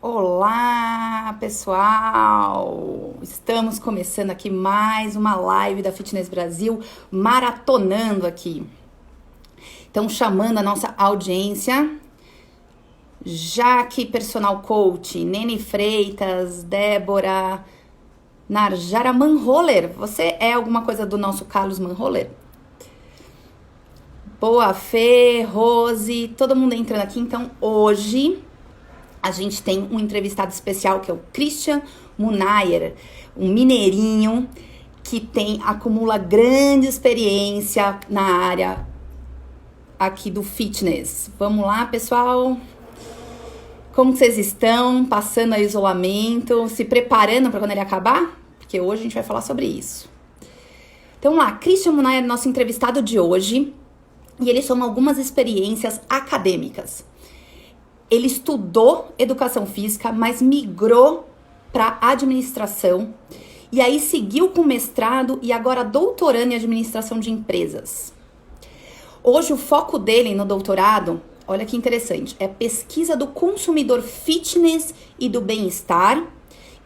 Olá, pessoal! Estamos começando aqui mais uma live da Fitness Brasil, maratonando aqui. Então, chamando a nossa audiência, Jaque, personal coach, Nene Freitas, Débora, Narjara Manroller. Você é alguma coisa do nosso Carlos Manroller? Boa Fê, Rose, todo mundo entrando aqui. Então, hoje a gente tem um entrevistado especial que é o Christian Munayer, um mineirinho que acumula grande experiência na área aqui do fitness. Vamos lá, pessoal? Como vocês estão? Passando o isolamento, se preparando para quando ele acabar? Porque hoje a gente vai falar sobre isso. Então, vamos lá, Christian Munayer é nosso entrevistado de hoje e ele soma algumas experiências acadêmicas. Ele estudou educação física, mas migrou para administração e aí seguiu com mestrado e agora doutorando em administração de empresas. Hoje o foco dele no doutorado, olha que interessante, é pesquisa do consumidor fitness e do bem-estar,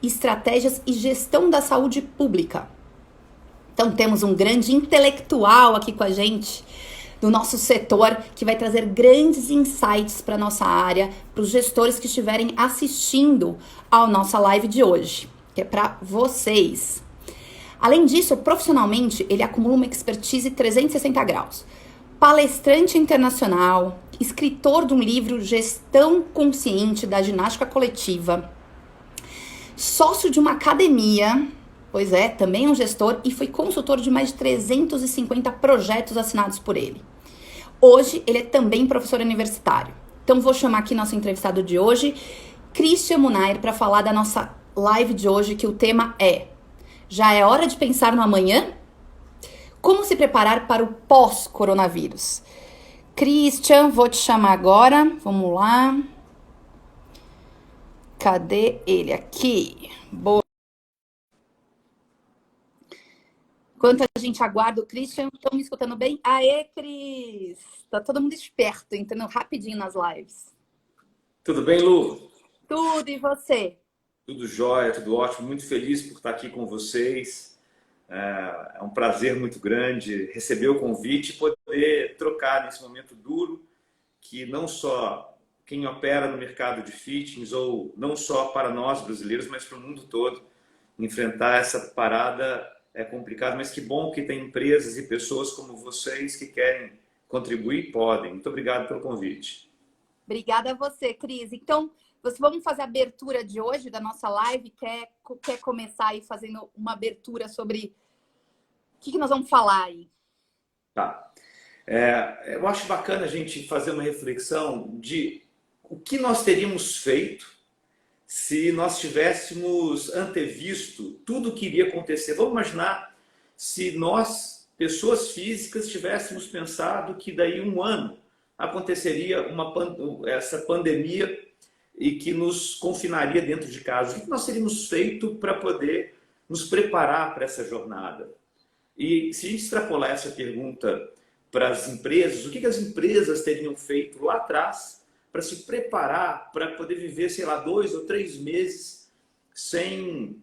estratégias e gestão da saúde pública. Então temos um grande intelectual aqui com a gente do nosso setor, que vai trazer grandes insights para nossa área, para os gestores que estiverem assistindo à nossa live de hoje, que é para vocês. Além disso, profissionalmente, ele acumula uma expertise 360 graus. Palestrante internacional, escritor de um livro Gestão Consciente da Ginástica Coletiva, sócio de uma academia, pois é, também um gestor e foi consultor de mais de 350 projetos assinados por ele. Hoje, ele é também professor universitário. Então, vou chamar aqui nosso entrevistado de hoje, Christian Munayer, para falar da nossa live de hoje, que o tema é: já é hora de pensar no amanhã? Como se preparar para o pós-coronavírus? Christian, vou te chamar agora. Vamos lá. Cadê ele aqui? Boa. Enquanto a gente aguarda o Christian, estão me escutando bem? Aê, Cris! Tá todo mundo esperto, entrando rapidinho nas lives. Tudo bem, Lu? Tudo, e você? Tudo jóia, tudo ótimo. Muito feliz por estar aqui com vocês. É um prazer muito grande receber o convite e poder trocar nesse momento duro que não só quem opera no mercado de fitness, ou não só para nós brasileiros, mas para o mundo todo, enfrentar essa parada é complicado, mas que bom que tem empresas e pessoas como vocês que querem contribuir e podem. Muito obrigado pelo convite. Obrigada a você, Cris. Então, vamos fazer a abertura de hoje da nossa live. Quer começar aí fazendo uma abertura sobre o que nós vamos falar aí? Tá. Eu acho bacana a gente fazer uma reflexão de o que nós teríamos feito se nós tivéssemos antevisto tudo o que iria acontecer. Vamos imaginar se nós, pessoas físicas, tivéssemos pensado que daí um ano aconteceria essa pandemia e que nos confinaria dentro de casa. O que nós teríamos feito para poder nos preparar para essa jornada? E se a gente extrapolar essa pergunta para as empresas, o que as empresas teriam feito lá atrás para se preparar para poder viver, sei lá, 2 ou 3 meses sem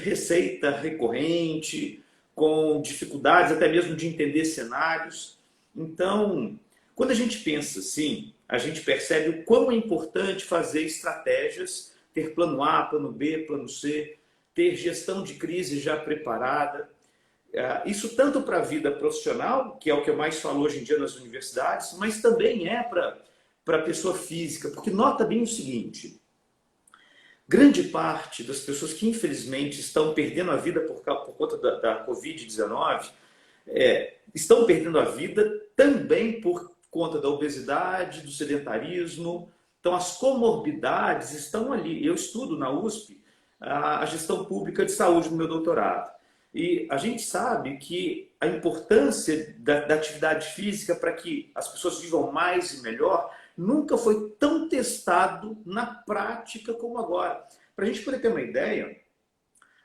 receita recorrente, com dificuldades até mesmo de entender cenários. Então, quando a gente pensa assim, a gente percebe o quão é importante fazer estratégias, ter plano A, plano B, plano C, ter gestão de crise já preparada. Isso tanto para a vida profissional, que é o que eu mais falo hoje em dia nas universidades, mas também é para a pessoa física, porque nota bem o seguinte: grande parte das pessoas que infelizmente estão perdendo a vida por conta da Covid-19 estão perdendo a vida também por conta da obesidade, do sedentarismo. Então as comorbidades estão ali. Eu estudo na USP a gestão pública de saúde no meu doutorado. E a gente sabe que a importância da atividade física para que as pessoas vivam mais e melhor nunca foi tão testado na prática como agora. Para a gente poder ter uma ideia,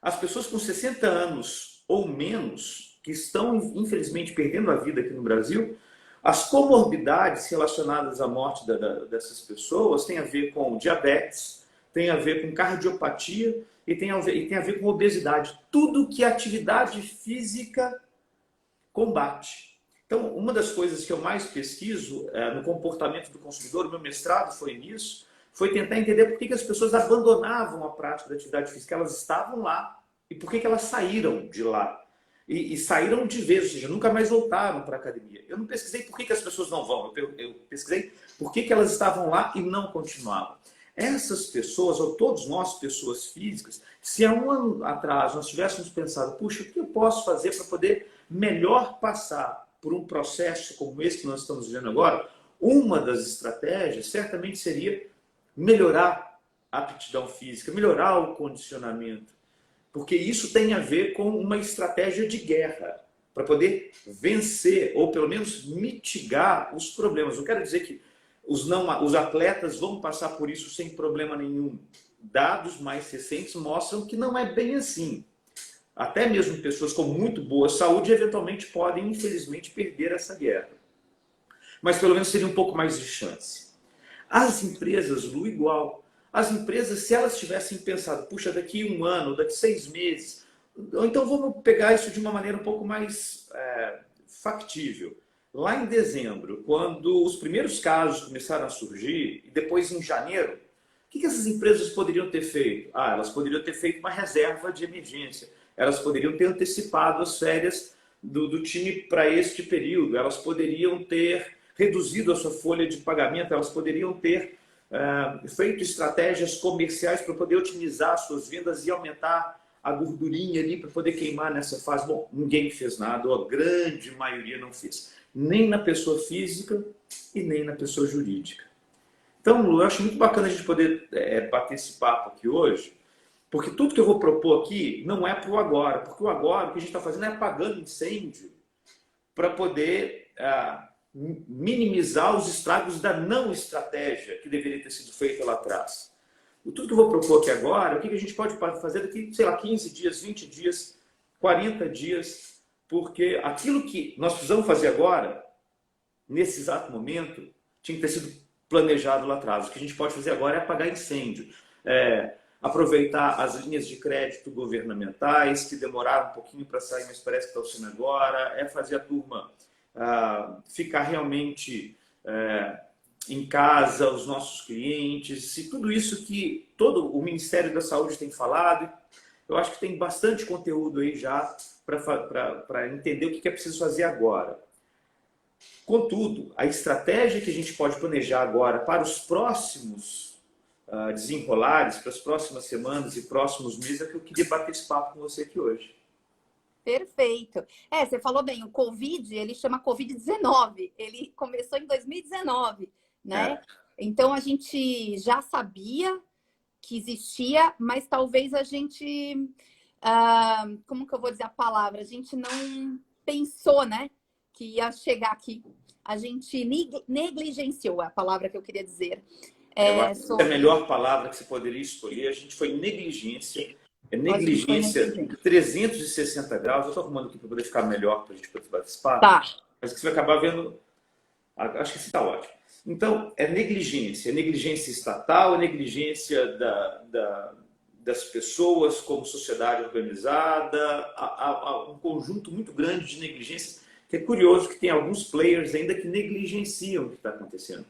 as pessoas com 60 anos ou menos, que estão infelizmente perdendo a vida aqui no Brasil, as comorbidades relacionadas à morte dessas pessoas têm a ver com diabetes, tem a ver com cardiopatia e tem a ver com obesidade. Tudo que a atividade física combate. Então, uma das coisas que eu mais pesquiso no comportamento do consumidor, o meu mestrado foi nisso, foi tentar entender por que as pessoas abandonavam a prática da atividade física. Elas estavam lá e por que elas saíram de lá. E saíram de vez, ou seja, nunca mais voltaram para a academia. Eu não pesquisei por que as pessoas não vão, eu pesquisei por que elas estavam lá e não continuavam. Essas pessoas, ou todos nós, pessoas físicas, se há um ano atrás nós tivéssemos pensado, puxa, o que eu posso fazer para poder melhor passar por um processo como esse que nós estamos vivendo agora, uma das estratégias certamente seria melhorar a aptidão física, melhorar o condicionamento. Porque isso tem a ver com uma estratégia de guerra, para poder vencer, ou pelo menos mitigar os problemas. Não quero dizer que os atletas vão passar por isso sem problema nenhum. Dados mais recentes mostram que não é bem assim. Até mesmo pessoas com muito boa saúde eventualmente podem, infelizmente, perder essa guerra. Mas pelo menos teria um pouco mais de chance. As empresas, Lu, igual. As empresas, se elas tivessem pensado, puxa, daqui 1 ano, daqui 6 meses, ou então vamos pegar isso de uma maneira um pouco mais factível. Lá em dezembro, quando os primeiros casos começaram a surgir, e depois em janeiro, o que essas empresas poderiam ter feito? Elas poderiam ter feito uma reserva de emergência. Elas poderiam ter antecipado as férias do time para este período. Elas poderiam ter reduzido a sua folha de pagamento. Elas poderiam ter feito estratégias comerciais para poder otimizar as suas vendas e aumentar a gordurinha ali para poder queimar nessa fase. Bom, ninguém fez nada, ou a grande maioria não fez. Nem na pessoa física e nem na pessoa jurídica. Então, Lu, eu acho muito bacana a gente poder bater esse papo aqui hoje, porque tudo que eu vou propor aqui não é para o agora, porque o agora, o que a gente está fazendo é apagando incêndio para poder minimizar os estragos da não estratégia que deveria ter sido feita lá atrás. E tudo que eu vou propor aqui agora, o que a gente pode fazer daqui, sei lá, 15 dias, 20 dias, 40 dias, porque aquilo que nós precisamos fazer agora, nesse exato momento, tinha que ter sido planejado lá atrás. O que a gente pode fazer agora é apagar incêndio. Aproveitar as linhas de crédito governamentais, que demoraram um pouquinho para sair, mas parece que estão sendo agora, fazer a turma ficar realmente em casa, os nossos clientes, e tudo isso que todo o Ministério da Saúde tem falado. Eu acho que tem bastante conteúdo aí já para entender o que é preciso fazer agora. Contudo, a estratégia que a gente pode planejar agora para os próximos desenrolares, para as próximas semanas e próximos meses, é que eu queria bater esse papo com você aqui hoje. Perfeito. Você falou bem, o Covid, ele chama Covid-19. Ele começou em 2019, né? Então, a gente já sabia que existia, mas talvez a gente... como que eu vou dizer a palavra? A gente não pensou, né? Que ia chegar aqui. A gente negligenciou, é a palavra que eu queria dizer. Eu acho que a melhor palavra que você poderia escolher, a gente foi negligência. Negligência 360 graus. Eu estou arrumando aqui para poder ficar melhor, para a gente poder participar. Tá. Mas que você vai acabar vendo. Acho que isso está ótimo. Então, é negligência estatal, é negligência das pessoas como sociedade organizada, há um conjunto muito grande de negligências, que é curioso que tem alguns players ainda que negligenciam o que está acontecendo.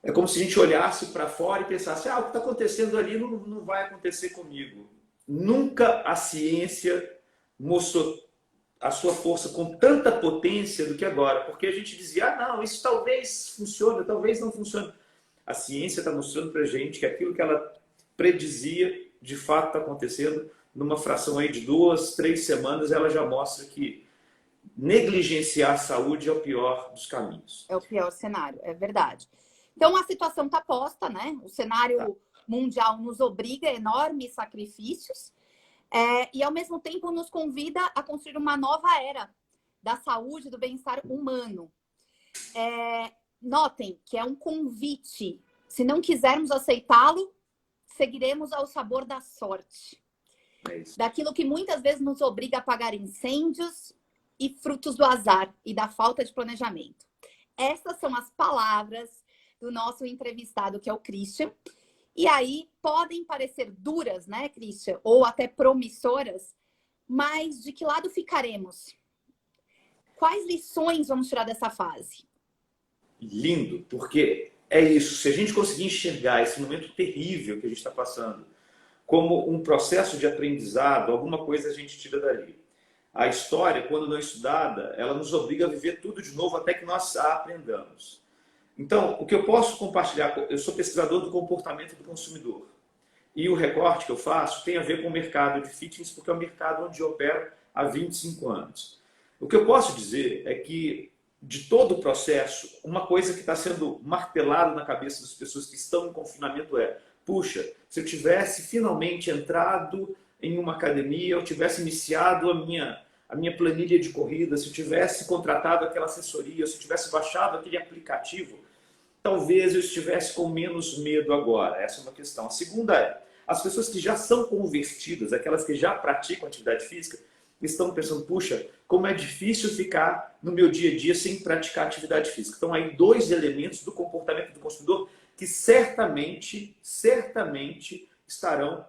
É como se a gente olhasse para fora e pensasse, o que está acontecendo ali não vai acontecer comigo. Nunca a ciência mostrou a sua força com tanta potência do que agora, porque a gente dizia, não, isso talvez funcione, talvez não funcione. A ciência está mostrando para a gente que aquilo que ela predizia, de fato está acontecendo. Numa fração aí de 2, 3 semanas, ela já mostra que negligenciar a saúde é o pior dos caminhos. É o pior cenário, é verdade. Então, a situação está posta, né? O cenário mundial nos obriga a enormes sacrifícios e, ao mesmo tempo, nos convida a construir uma nova era da saúde e do bem-estar humano. Notem que é um convite. Se não quisermos aceitá-lo, seguiremos ao sabor da sorte. Daquilo que muitas vezes nos obriga a apagar incêndios e frutos do azar e da falta de planejamento. Essas são as palavras do nosso entrevistado, que é o Christian. E aí podem parecer duras, né, Christian? Ou até promissoras, mas de que lado ficaremos? Quais lições vamos tirar dessa fase? Lindo, porque é isso. Se a gente conseguir enxergar esse momento terrível que a gente está passando como um processo de aprendizado, alguma coisa a gente tira dali. A história, quando não estudada, ela nos obriga a viver tudo de novo até que nós a aprendamos. Então, o que eu posso compartilhar, eu sou pesquisador do comportamento do consumidor. E o recorte que eu faço tem a ver com o mercado de fitness, porque é o mercado onde eu opero há 25 anos. O que eu posso dizer é que, de todo o processo, uma coisa que está sendo martelada na cabeça das pessoas que estão em confinamento é: puxa, se eu tivesse finalmente entrado em uma academia, eu tivesse iniciado a minha planilha de corrida, se eu tivesse contratado aquela assessoria, se eu tivesse baixado aquele aplicativo, talvez eu estivesse com menos medo agora. Essa é uma questão. A segunda é, as pessoas que já são convertidas, aquelas que já praticam atividade física, estão pensando, puxa, como é difícil ficar no meu dia a dia sem praticar atividade física. Então, aí dois elementos do comportamento do consumidor que certamente estarão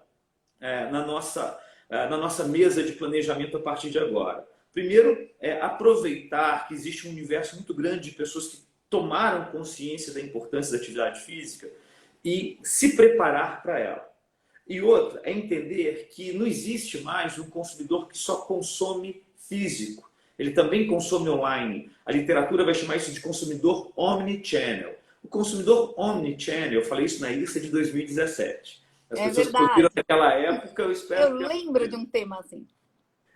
na nossa mesa de planejamento a partir de agora. Primeiro, é aproveitar que existe um universo muito grande de pessoas que tomaram consciência da importância da atividade física e se preparar para ela. E outra é entender que não existe mais um consumidor que só consome físico. Ele também consome online. A literatura vai chamar isso de consumidor omnichannel. O consumidor omnichannel, eu falei isso na lista de 2017. As pessoas que ouviram naquela época, eu espero que... Eu lembro de um tema assim.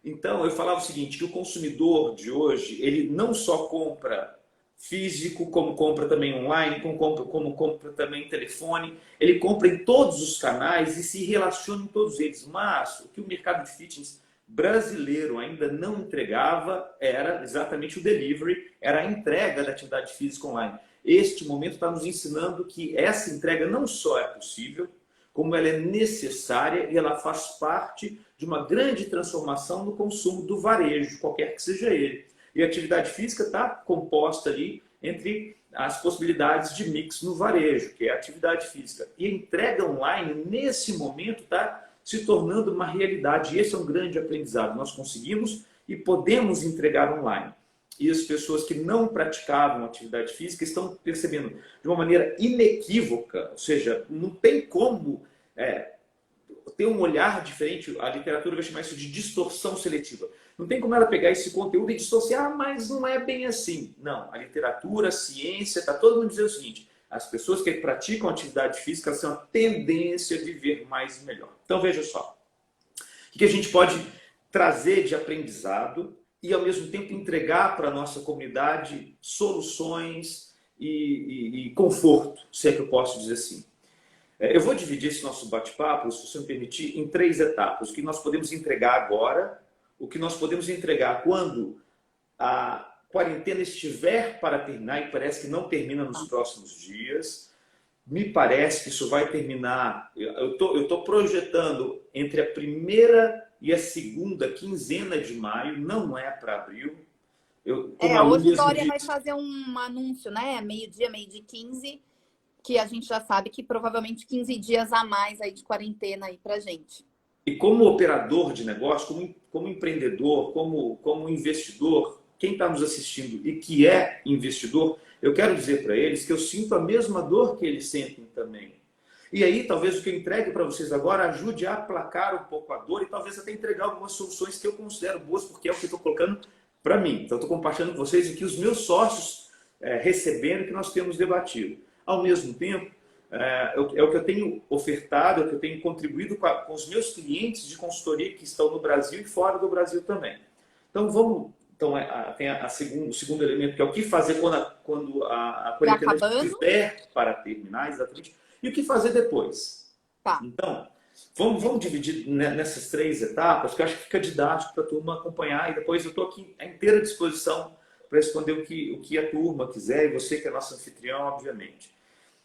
Então, eu falava o seguinte, que o consumidor de hoje, ele não só compra físico, como compra também online, como compra também telefone. Ele compra em todos os canais e se relaciona em todos eles. Mas o que o mercado de fitness brasileiro ainda não entregava era exatamente o delivery, era a entrega da atividade física online. Este momento está nos ensinando que essa entrega não só é possível, como ela é necessária e ela faz parte de uma grande transformação no consumo do varejo, qualquer que seja ele. E a atividade física está composta ali entre as possibilidades de mix no varejo, que é a atividade física. E a entrega online, nesse momento, está se tornando uma realidade. E esse é um grande aprendizado. Nós conseguimos e podemos entregar online. E as pessoas que não praticavam atividade física estão percebendo de uma maneira inequívoca, ou seja, não tem como ter um olhar diferente. A literatura vai chamar isso de distorção seletiva. Não tem como ela pegar esse conteúdo e dissociar, mas não é bem assim. Não, a literatura, a ciência, está todo mundo dizendo o seguinte: as pessoas que praticam atividade física têm uma tendência a viver mais e melhor. Então veja só, o que a gente pode trazer de aprendizado e ao mesmo tempo entregar para a nossa comunidade soluções e conforto, se é que eu posso dizer assim. Eu vou dividir esse nosso bate-papo, se você me permitir, em 3 etapas. O que nós podemos entregar agora, o que nós podemos entregar quando a quarentena estiver para terminar, e parece que não termina nos próximos dias. Me parece que isso vai terminar, eu estou projetando entre a primeira e a segunda quinzena de maio, não é para abril. Hoje a Dória vai fazer um anúncio, né? Meio-dia 15, que a gente já sabe que provavelmente 15 dias a mais aí de quarentena aí pra gente. E como operador de negócio, como empreendedor, como investidor, quem está nos assistindo e que é investidor, eu quero dizer para eles que eu sinto a mesma dor que eles sentem também. E aí, talvez o que eu entregue para vocês agora ajude a aplacar um pouco a dor e talvez até entregar algumas soluções que eu considero boas, porque é o que eu estou colocando para mim. Então, estou compartilhando com vocês aqui os meus sócios recebendo que nós temos debatido. Ao mesmo tempo, é o que eu tenho ofertado, é o que eu tenho contribuído com os meus clientes de consultoria que estão no Brasil e fora do Brasil também. Então, tem o segundo elemento, que é o que fazer quando a quarentena estiver para terminar, exatamente, e o que fazer depois. Tá. Então, vamos dividir nessas 3 etapas, que eu acho que fica didático para a turma acompanhar, e depois eu estou aqui à inteira disposição para responder o que a turma quiser, e você que é nosso anfitrião, obviamente.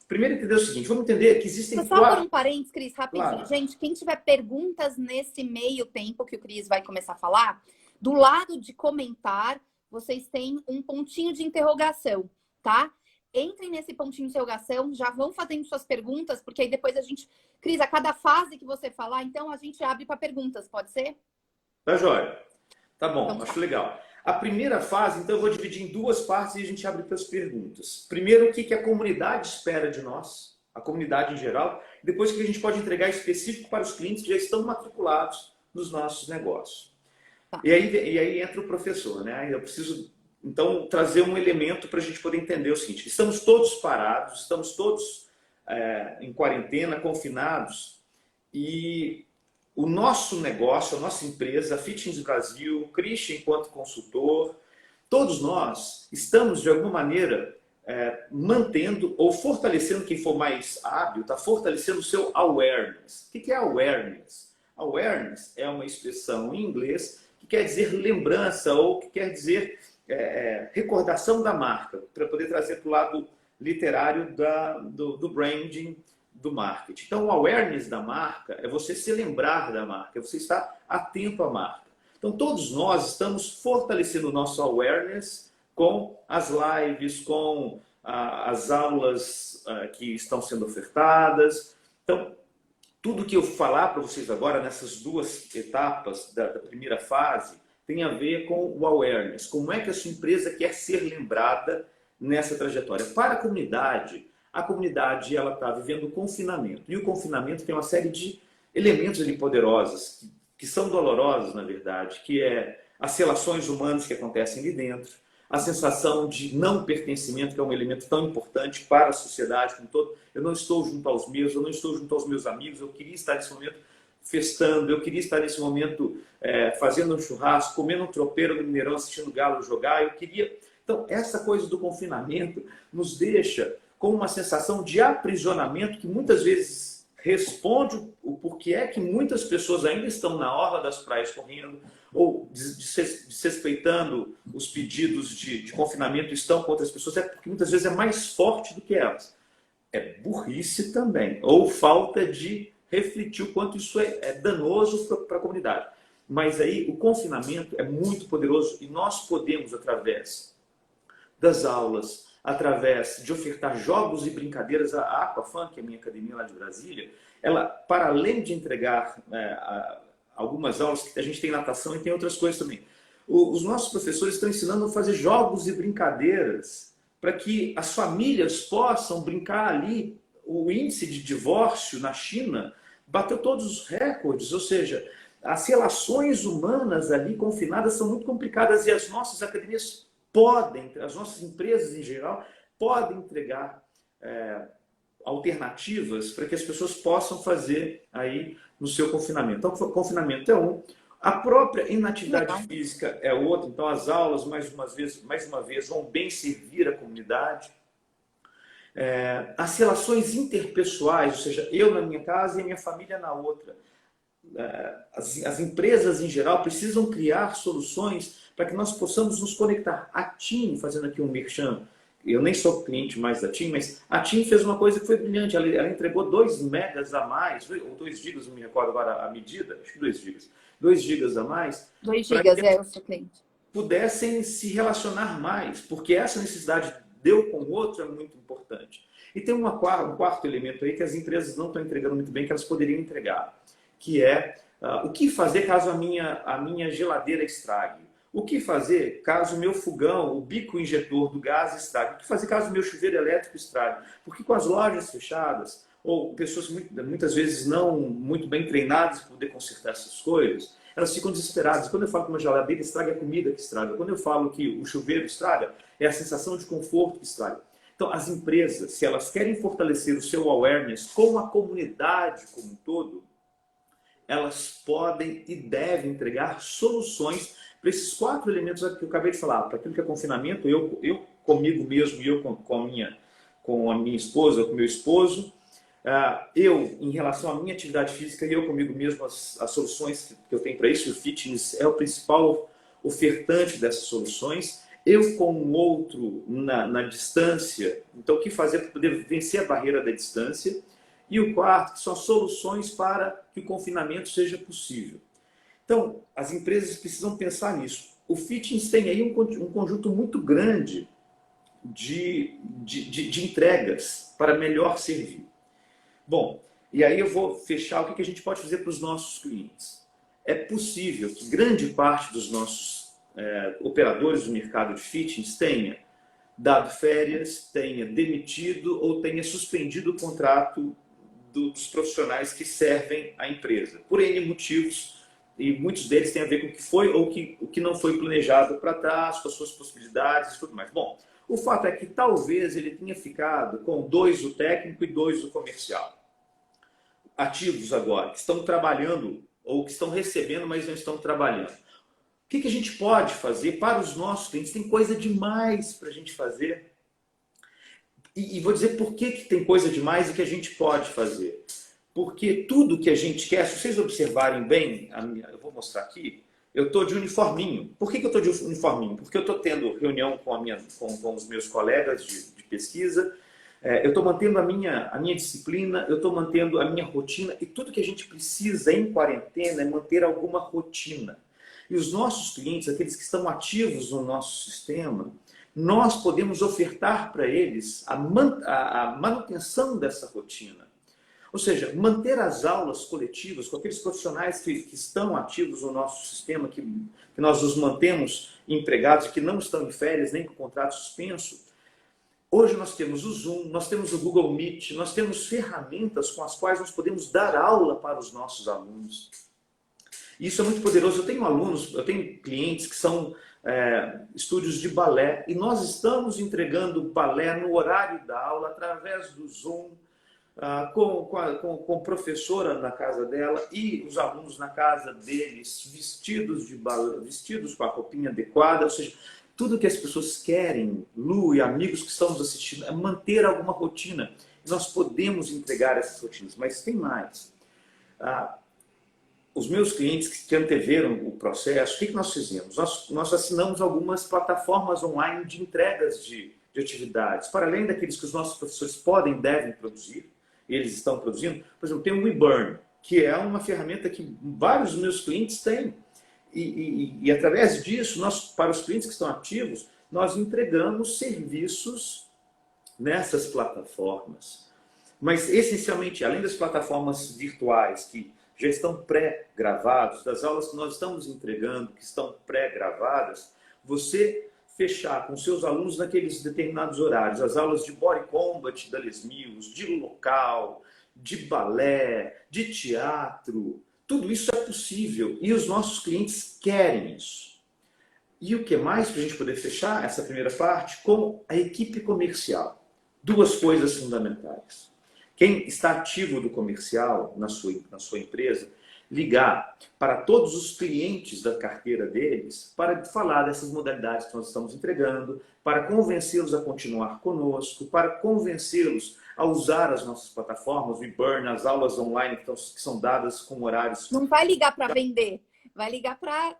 Primeiro, entender o seguinte, vamos entender que existem só 4... por um parênteses, Cris, rapidinho. Claro. Gente, quem tiver perguntas nesse meio tempo que o Cris vai começar a falar, do lado de comentar, vocês têm um pontinho de interrogação, tá? entrem nesse pontinho de interrogação, já vão fazendo suas perguntas, porque aí depois a gente, Cris, a cada fase que você falar, então a gente abre para perguntas, pode ser? Tá joia. Tá bom, Então tá. acho legal. A primeira fase, então, eu vou dividir em duas partes e a gente abre para as perguntas. Primeiro, o que a comunidade espera de nós, a comunidade em geral, e depois o que a gente pode entregar específico para os clientes que já estão matriculados nos nossos negócios. Tá. E aí entra o professor, né? Eu preciso, então, trazer um elemento para a gente poder entender o seguinte: estamos todos parados, estamos todos em quarentena, confinados, e o nosso negócio, a nossa empresa, a Fitness Brasil, o Christian enquanto consultor, todos nós estamos, de alguma maneira, mantendo ou fortalecendo, quem for mais hábil, está fortalecendo o seu awareness. O que é awareness? Awareness é uma expressão em inglês que quer dizer lembrança ou que quer dizer recordação da marca, para poder trazer para o lado literário do branding, do marketing. Então, o awareness da marca é você se lembrar da marca, é você estar atento à marca. Então, todos nós estamos fortalecendo o nosso awareness com as lives, com as aulas que estão sendo ofertadas. Então, tudo que eu falar para vocês agora, nessas duas etapas da primeira fase, tem a ver com o awareness. Como é que a sua empresa quer ser lembrada nessa trajetória? Para a comunidade ela está vivendo o confinamento. E o confinamento tem uma série de elementos ali poderosos, que são dolorosos, na verdade, que é as relações humanas que acontecem ali dentro, a sensação de não pertencimento, que é um elemento tão importante para a sociedade como todo. Eu não estou junto aos meus, eu não estou junto aos meus amigos, eu queria estar nesse momento festando, eu queria estar nesse momento fazendo um churrasco, comendo um tropeiro no Mineirão, assistindo o Galo jogar, eu queria... Então, essa coisa do confinamento nos deixa com uma sensação de aprisionamento que muitas vezes responde o porquê é que muitas pessoas ainda estão na orla das praias correndo ou desrespeitando os pedidos de confinamento, estão com outras pessoas, porque muitas vezes é mais forte do que elas. É burrice também, ou falta de refletir o quanto isso é danoso para a comunidade. Mas aí o confinamento é muito poderoso e nós podemos, através das aulas, através de ofertar jogos e brincadeiras, a Aquafan, que é a minha academia lá de Brasília, ela, para além de entregar algumas aulas, que a gente tem natação e tem outras coisas também, os nossos professores estão ensinando a fazer jogos e brincadeiras para que as famílias possam brincar ali. O índice de divórcio na China bateu todos os recordes, ou seja, as relações humanas ali confinadas são muito complicadas e as nossas academias podem, as nossas empresas em geral, podem entregar alternativas para que as pessoas possam fazer aí no seu confinamento. Então, o confinamento é um. A própria inatividade física é outra. Então, as aulas, mais uma vez, vão bem servir a comunidade. As relações interpessoais, ou seja, eu na minha casa e a minha família na outra. As empresas em geral precisam criar soluções para que nós possamos nos conectar. A TIM, fazendo aqui um merchan, eu nem sou cliente mais da TIM, mas a TIM fez uma coisa que foi brilhante. Ela entregou 2 megas a mais, ou 2 gigas, não me recordo agora a medida, acho que 2 gigas. 2 gigas a mais. 2 gigas, eu sou cliente. Pudessem se relacionar mais, porque essa necessidade de um com o outro é muito importante. E tem um quarto elemento aí que as empresas não estão entregando muito bem, que elas poderiam entregar, que é o que fazer caso a minha geladeira estrague. O que fazer caso o meu fogão, o bico injetor do gás estrague? O que fazer caso o meu chuveiro elétrico estrague? Porque com as lojas fechadas, ou pessoas muitas vezes não muito bem treinadas para poder consertar essas coisas, elas ficam desesperadas. Quando eu falo que uma geladeira estraga, é a comida que estraga. Quando eu falo que o chuveiro estraga, é a sensação de conforto que estraga. Então, as empresas, se elas querem fortalecer o seu awareness com a comunidade como um todo, elas podem e devem entregar soluções para esses 4 elementos que eu acabei de falar. Para aquilo que é confinamento, eu comigo mesmo e eu com a minha esposa, com o meu esposo. Eu, em relação à minha atividade física, eu comigo mesmo, as soluções que eu tenho para isso. O fitness é o principal ofertante dessas soluções. Eu com o outro na distância. Então, o que fazer para poder vencer a barreira da distância? E o quarto, que são soluções para que o confinamento seja possível. Então, as empresas precisam pensar nisso. O fitness tem aí um conjunto muito grande de entregas para melhor servir. Bom, e aí eu vou fechar o que a gente pode fazer para os nossos clientes. É possível que grande parte dos nossos operadores do mercado de fitness tenha dado férias, tenha demitido ou tenha suspendido o contrato dos profissionais que servem a empresa, por N motivos, e muitos deles têm a ver com o que foi ou o que não foi planejado para trás, com as suas possibilidades e tudo mais. Bom, o fato é que talvez ele tenha ficado com 2 o técnico e 2 o comercial. Ativos agora, que estão trabalhando ou que estão recebendo, mas não estão trabalhando. O que a gente pode fazer para os nossos clientes? Tem coisa demais para a gente fazer. E vou dizer por que tem coisa demais e que a gente pode fazer. Porque tudo que a gente quer, se vocês observarem bem, eu vou mostrar aqui, eu estou de uniforminho. Por que eu estou de uniforminho? Porque eu estou tendo reunião com os meus colegas de pesquisa, eu estou mantendo a minha disciplina, eu estou mantendo a minha rotina, e tudo que a gente precisa em quarentena é manter alguma rotina. E os nossos clientes, aqueles que estão ativos no nosso sistema, nós podemos ofertar para eles a manutenção dessa rotina. Ou seja, manter as aulas coletivas com aqueles profissionais que estão ativos no nosso sistema, que nós os mantemos empregados, que não estão em férias nem com contrato suspenso. Hoje nós temos o Zoom, nós temos o Google Meet, nós temos ferramentas com as quais nós podemos dar aula para os nossos alunos. Isso é muito poderoso. Eu tenho clientes que são estúdios de balé, e nós estamos entregando balé no horário da aula, através do Zoom, com professora na casa dela e os alunos na casa deles, vestidos de balé, vestidos com a roupinha adequada. Ou seja, tudo que as pessoas querem, Lu e amigos que estão nos assistindo, é manter alguma rotina. Nós podemos entregar essas rotinas, mas tem mais. Os meus clientes que anteveram o processo, o que nós fizemos? Nós assinamos algumas plataformas online de entregas de atividades, para além daqueles que os nossos professores podem e devem produzir, eles estão produzindo. Por exemplo, tem o WeBurn, que é uma ferramenta que vários dos meus clientes têm. E através disso, para os clientes que estão ativos, nós entregamos serviços nessas plataformas. Mas, essencialmente, além das plataformas virtuais que já estão pré-gravados, das aulas que nós estamos entregando, que estão pré-gravadas, você fechar com seus alunos naqueles determinados horários, as aulas de Body Combat da Les Mills, de local, de balé, de teatro, tudo isso é possível e os nossos clientes querem isso. E o que mais para a gente poder fechar essa primeira parte? Com a equipe comercial. 2 coisas fundamentais. Quem está ativo do comercial na sua empresa, ligar para todos os clientes da carteira deles para falar dessas modalidades que nós estamos entregando, para convencê-los a continuar conosco, para convencê-los a usar as nossas plataformas, o eBurn, as aulas online que são dadas com horários. Não vai ligar para vender, vai ligar para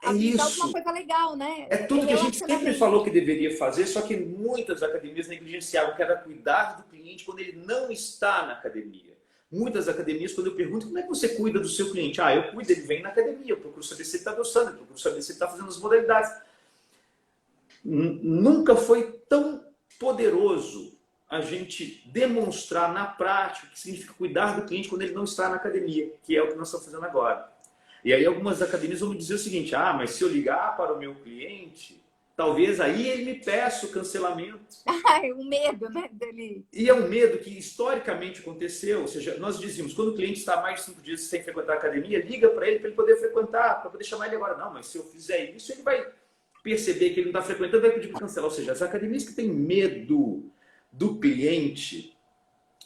avisar isso. alguma coisa legal, né? É tudo que a gente sempre falou que deveria fazer, só que muitas academias negligenciavam, que era cuidar do cliente quando ele não está na academia. Muitas academias, quando eu pergunto como é que você cuida do seu cliente? Eu cuido, ele vem na academia, eu procuro saber se ele está gostando, eu procuro saber se ele está fazendo as modalidades. Nunca foi tão poderoso a gente demonstrar na prática o que significa cuidar do cliente quando ele não está na academia, que é o que nós estamos fazendo agora. E aí algumas academias vão me dizer o seguinte: mas se eu ligar para o meu cliente, talvez aí ele me peça o cancelamento. O medo, né, dele. E é um medo que historicamente aconteceu. Ou seja, nós dizíamos, quando o cliente está mais de 5 dias sem frequentar a academia, liga para ele poder frequentar, para poder chamar ele agora. Não, mas se eu fizer isso, ele vai perceber que ele não está frequentando, vai pedir para cancelar. Ou seja, as academias que têm medo do cliente,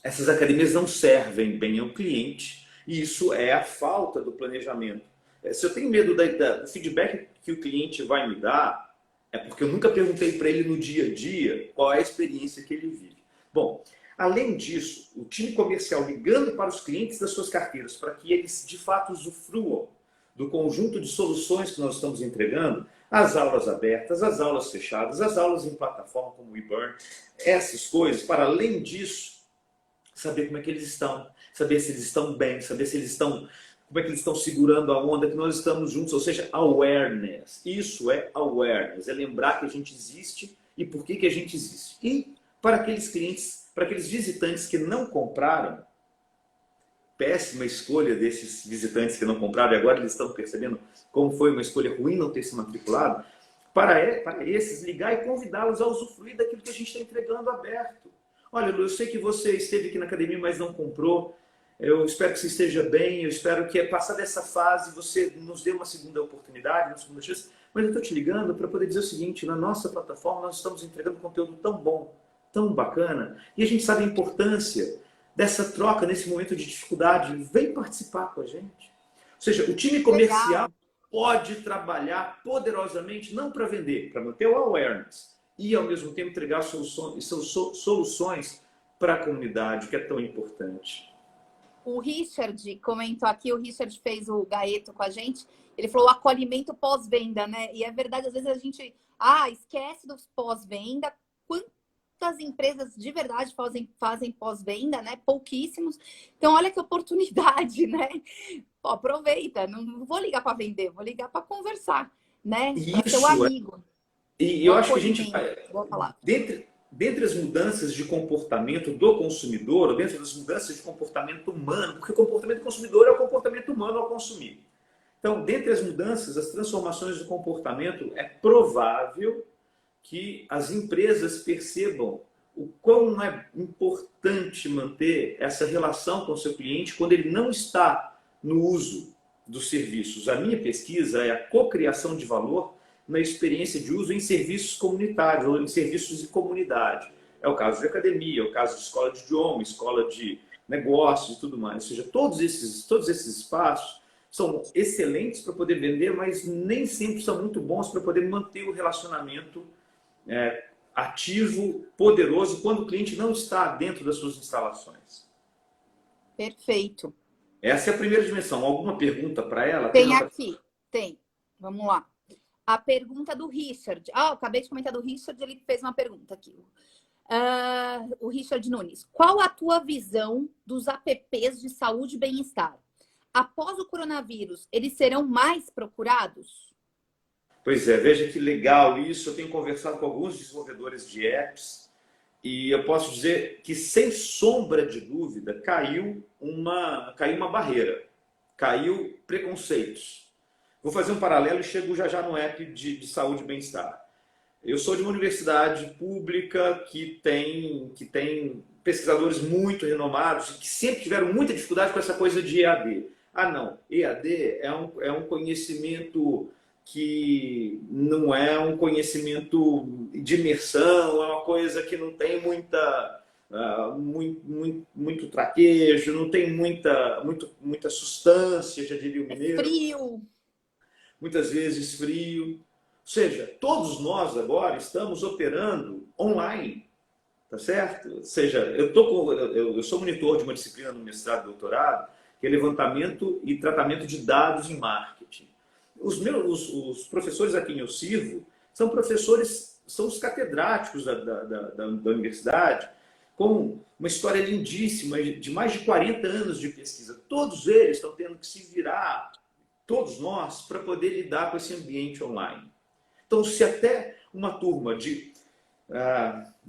essas academias não servem bem ao cliente. E isso é a falta do planejamento. Se eu tenho medo do feedback que o cliente vai me dar, é porque eu nunca perguntei para ele no dia a dia qual é a experiência que ele vive. Bom, além disso, o time comercial ligando para os clientes das suas carteiras para que eles de fato usufruam do conjunto de soluções que nós estamos entregando, as aulas abertas, as aulas fechadas, as aulas em plataforma como o eBurn, essas coisas, para além disso, saber como é que eles estão, saber se eles estão bem, saber se eles estão, como é que eles estão segurando a onda, que nós estamos juntos, ou seja, awareness. Isso é awareness, é lembrar que a gente existe e por que a gente existe. E para aqueles clientes, para aqueles visitantes que não compraram, péssima escolha desses visitantes que não compraram, e agora eles estão percebendo como foi uma escolha ruim não ter se matriculado, para esses, ligar e convidá-los a usufruir daquilo que a gente está entregando aberto. Olha, Lu, eu sei que você esteve aqui na academia, mas não comprou. Eu espero que você esteja bem. Eu espero que, passar dessa fase, você nos dê uma segunda oportunidade, uma segunda chance. Mas eu estou te ligando para poder dizer o seguinte: na nossa plataforma, nós estamos entregando conteúdo tão bom, tão bacana, e a gente sabe a importância dessa troca nesse momento de dificuldade. Vem participar com a gente. Ou seja, o time comercial Legal. pode trabalhar poderosamente, não para vender, para manter o awareness, e ao mesmo tempo entregar soluções para a comunidade, que é tão importante. O Richard comentou aqui, o Richard fez o Gaeto com a gente, ele falou o acolhimento pós-venda, né? E é verdade, às vezes a gente esquece dos pós-venda. Quantas empresas de verdade fazem pós-venda, né? Pouquíssimos. Então, olha que oportunidade, né? Pô, aproveita, não vou ligar para vender, vou ligar para conversar, né? Para ser o Isso, amigo. e O eu acho que a gente, acolhimento, vou falar. dentre as mudanças de comportamento do consumidor, ou dentro das mudanças de comportamento humano, porque o comportamento do consumidor é o comportamento humano ao consumir. Então, dentre as mudanças, as transformações do comportamento, é provável que as empresas percebam o quão é importante manter essa relação com o seu cliente quando ele não está no uso dos serviços. A minha pesquisa é a cocriação de valor na experiência de uso em serviços comunitários ou em serviços de comunidade. É o caso de academia, é o caso de escola de idioma, escola de negócios e tudo mais. Ou seja, todos esses espaços são excelentes para poder vender, mas nem sempre são muito bons para poder manter o relacionamento ativo, poderoso, quando o cliente não está dentro das suas instalações. Perfeito. Essa é a primeira dimensão. Alguma pergunta para ela? Tem aqui, tem. Vamos lá. A pergunta do Richard. Eu acabei de comentar do Richard, ele fez uma pergunta aqui. O Richard Nunes. Qual a tua visão dos apps de saúde e bem-estar? Após o coronavírus, eles serão mais procurados? Pois é, veja que legal isso. Eu tenho conversado com alguns desenvolvedores de apps e eu posso dizer que, sem sombra de dúvida, caiu uma barreira, caiu preconceitos. Vou fazer um paralelo e chego já no app de saúde e bem-estar. Eu sou de uma universidade pública que tem pesquisadores muito renomados e que sempre tiveram muita dificuldade com essa coisa de EAD. Não, EAD é um conhecimento que não é um conhecimento de imersão, é uma coisa que não tem muito traquejo, não tem muita substância, já diria o mineiro. Frio. Muitas vezes frio. Ou seja, todos nós agora estamos operando online, tá certo? Ou seja, eu sou monitor de uma disciplina no mestrado e doutorado, que é levantamento e tratamento de dados em marketing. Os professores a quem eu sirvo são professores, são os catedráticos da universidade, com uma história lindíssima de mais de 40 anos de pesquisa. Todos eles estão tendo que se virar, todos nós, para poder lidar com esse ambiente online. Então, se até uma turma de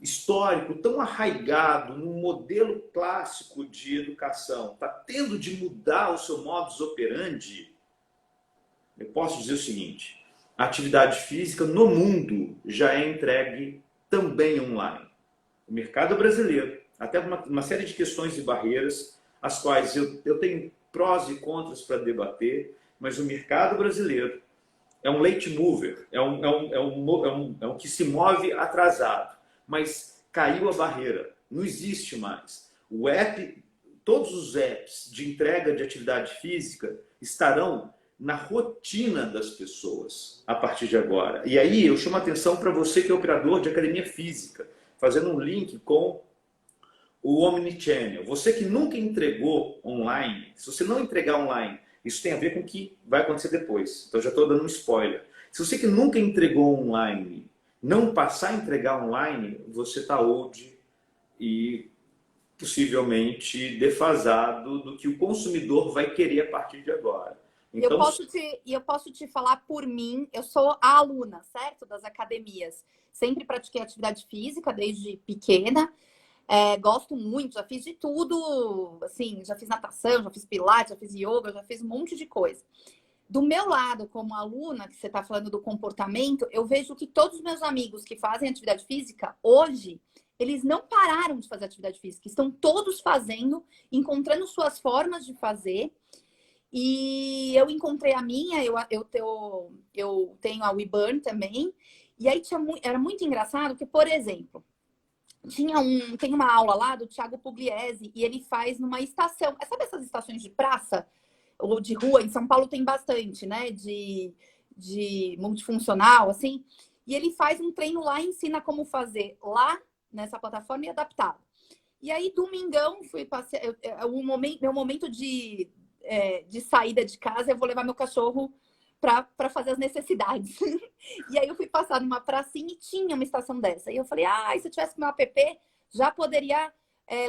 histórico tão arraigado no modelo clássico de educação está tendo de mudar o seu modus operandi, eu posso dizer o seguinte: a atividade física no mundo já é entregue também online. O mercado brasileiro, até uma série de questões e barreiras, as quais eu tenho prós e contras para debater, mas o mercado brasileiro é um late mover, é um que se move atrasado, mas caiu a barreira, não existe mais. O app, todos os apps de entrega de atividade física estarão na rotina das pessoas a partir de agora. E aí eu chamo a atenção para você que é operador de academia física, fazendo um link com o Omnichannel. Você que nunca entregou online, se você não entregar online, isso tem a ver com o que vai acontecer depois. Então, já estou dando um spoiler. Se você que nunca entregou online, não passar a entregar online, você está old e possivelmente defasado do que o consumidor vai querer a partir de agora. Então, Eu posso te falar por mim, eu sou a aluna, certo? Das academias. Sempre pratiquei atividade física desde pequena. Gosto muito, já fiz de tudo, assim, já fiz natação, já fiz pilates, já fiz yoga, já fiz um monte de coisa. Do meu lado, como aluna, que você está falando do comportamento, eu vejo que todos os meus amigos que fazem atividade física, hoje, eles não pararam de fazer atividade física, estão todos fazendo, encontrando suas formas de fazer. E eu encontrei a minha, eu tenho a WeBurn também. E aí era muito engraçado que, por exemplo, tem uma aula lá do Thiago Pugliese e ele faz numa estação. Sabe essas estações de praça ou de rua? Em São Paulo tem bastante, né? De multifuncional, assim. E ele faz um treino lá e ensina como fazer lá nessa plataforma e adaptado. E aí, domingão, fui passear. Meu momento de saída de casa, eu vou levar meu cachorro para fazer as necessidades. E aí eu fui passar numa pracinha e tinha uma estação dessa. E eu falei, se eu tivesse meu app, já poderia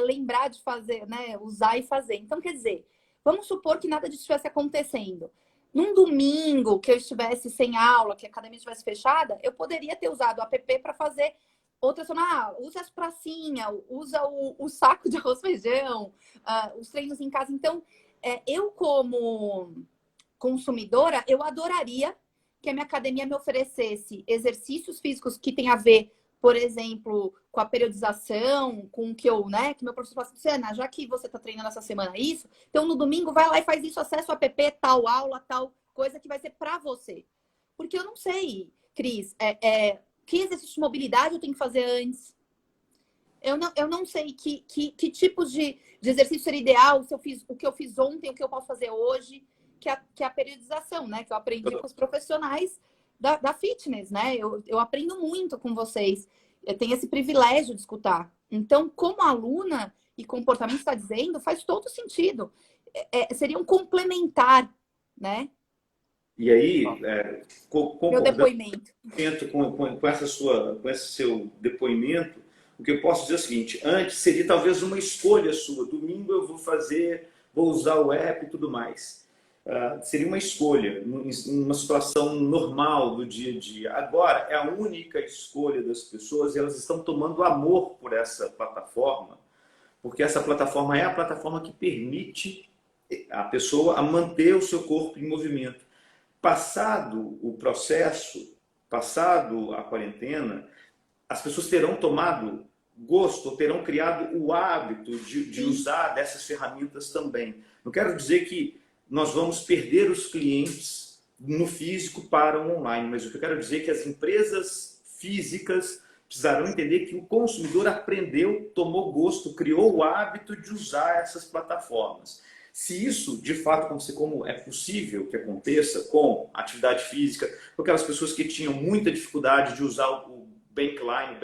lembrar de fazer, né? Usar e fazer. Então, quer dizer, vamos supor que nada disso estivesse acontecendo. Num domingo que eu estivesse sem aula, que a academia estivesse fechada, eu poderia ter usado o app para fazer outras. Usa as pracinhas, usa o saco de arroz e feijão, os treinos em casa. Então, eu como consumidora, eu adoraria que a minha academia me oferecesse exercícios físicos que tem a ver, por exemplo, com a periodização, com o que né, que meu professor fala assim, Luciana, já que você está treinando essa semana isso, então no domingo vai lá e faz isso, acessa o app, tal aula, tal coisa que vai ser para você. Porque eu não sei, Cris, que exercício de mobilidade eu tenho que fazer antes? Eu não sei que tipos de exercício seria ideal, se eu fiz o que eu fiz ontem, o que eu posso fazer hoje, que é a periodização, né? Que eu aprendi com os profissionais da fitness, né? Eu aprendo muito com vocês. Eu tenho esse privilégio de escutar. Então, como aluna e comportamento está dizendo, faz todo sentido. Seria um complementar, né? e aí, Meu concordando depoimento. com esse seu depoimento, o que eu posso dizer é o seguinte: antes seria talvez uma escolha sua. Domingo eu vou usar o app e tudo mais. Seria uma escolha, numa situação normal do dia a dia. Agora é a única escolha das pessoas e elas estão tomando amor por essa plataforma, porque essa plataforma é a plataforma que permite a pessoa a manter o seu corpo em movimento. Passado o processo, passado a quarentena, as pessoas terão tomado gosto, terão criado o hábito de usar dessas ferramentas também. Não quero dizer que nós vamos perder os clientes no físico para o online, mas o que eu quero dizer é que as empresas físicas precisarão entender que o consumidor aprendeu, tomou gosto, criou o hábito de usar essas plataformas. Se isso, de fato, acontecer como é possível que aconteça com atividade física, com aquelas pessoas que tinham muita dificuldade de usar o Bankline,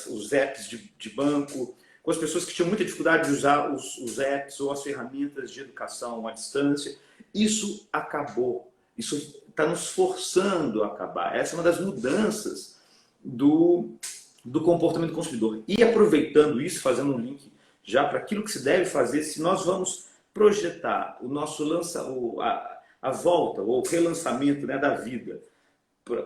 os apps de banco, com as pessoas que tinham muita dificuldade de usar os apps ou as ferramentas de educação à distância, isso acabou. Isso está nos forçando a acabar. Essa é uma das mudanças do comportamento do consumidor. E aproveitando isso, fazendo um link já para aquilo que se deve fazer, se nós vamos projetar o nosso a volta ou o relançamento, né, da vida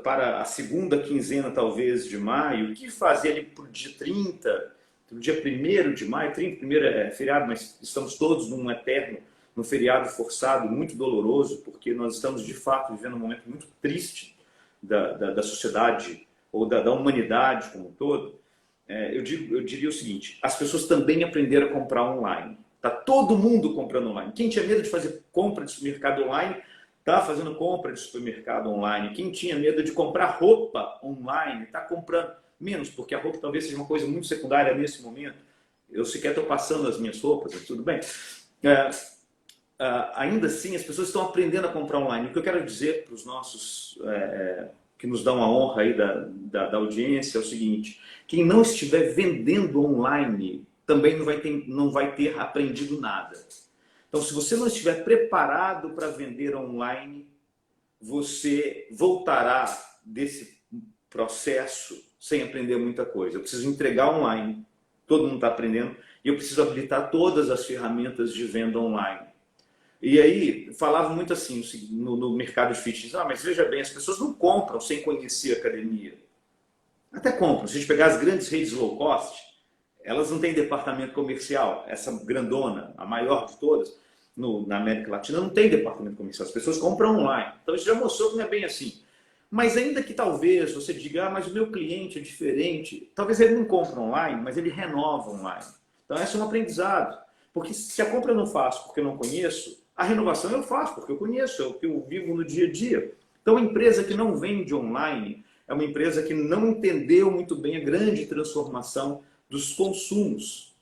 para a segunda quinzena, talvez, de maio, o que fazer ali para o dia 30, no dia 1º de maio, 31º é feriado, mas estamos todos num feriado forçado, muito doloroso, porque nós estamos, de fato, vivendo um momento muito triste da sociedade ou da humanidade como um todo. Eu diria o seguinte: as pessoas também aprenderam a comprar online. Está todo mundo comprando online. Quem tinha medo de fazer compra de supermercado online, está fazendo compra de supermercado online. Quem tinha medo de comprar roupa online, está comprando menos, porque a roupa talvez seja uma coisa muito secundária nesse momento. Eu sequer estou passando as minhas roupas, mas tudo bem. Ainda assim, as pessoas estão aprendendo a comprar online. O que eu quero dizer para os nossos que nos dão a honra aí da audiência é o seguinte: quem não estiver vendendo online também não vai ter aprendido nada. Então, se você não estiver preparado para vender online, você voltará desse processo sem aprender muita coisa. Eu preciso entregar online, todo mundo está aprendendo, e eu preciso habilitar todas as ferramentas de venda online. E aí falavam muito assim no mercado de fitness, mas veja bem, as pessoas não compram sem conhecer a academia. Até compram. Se a gente pegar as grandes redes low cost, elas não têm departamento comercial. Essa grandona, a maior de todas, na América Latina, não tem departamento comercial. As pessoas compram online. Então isso já mostrou que não é bem assim. Mas ainda que talvez você diga, mas o meu cliente é diferente, talvez ele não compre online, mas ele renova online. Então esse é um aprendizado. Porque se a compra eu não faço porque eu não conheço, a renovação eu faço porque eu conheço, é o que eu vivo no dia a dia. Então a empresa que não vende online é uma empresa que não entendeu muito bem a grande transformação dos consumos.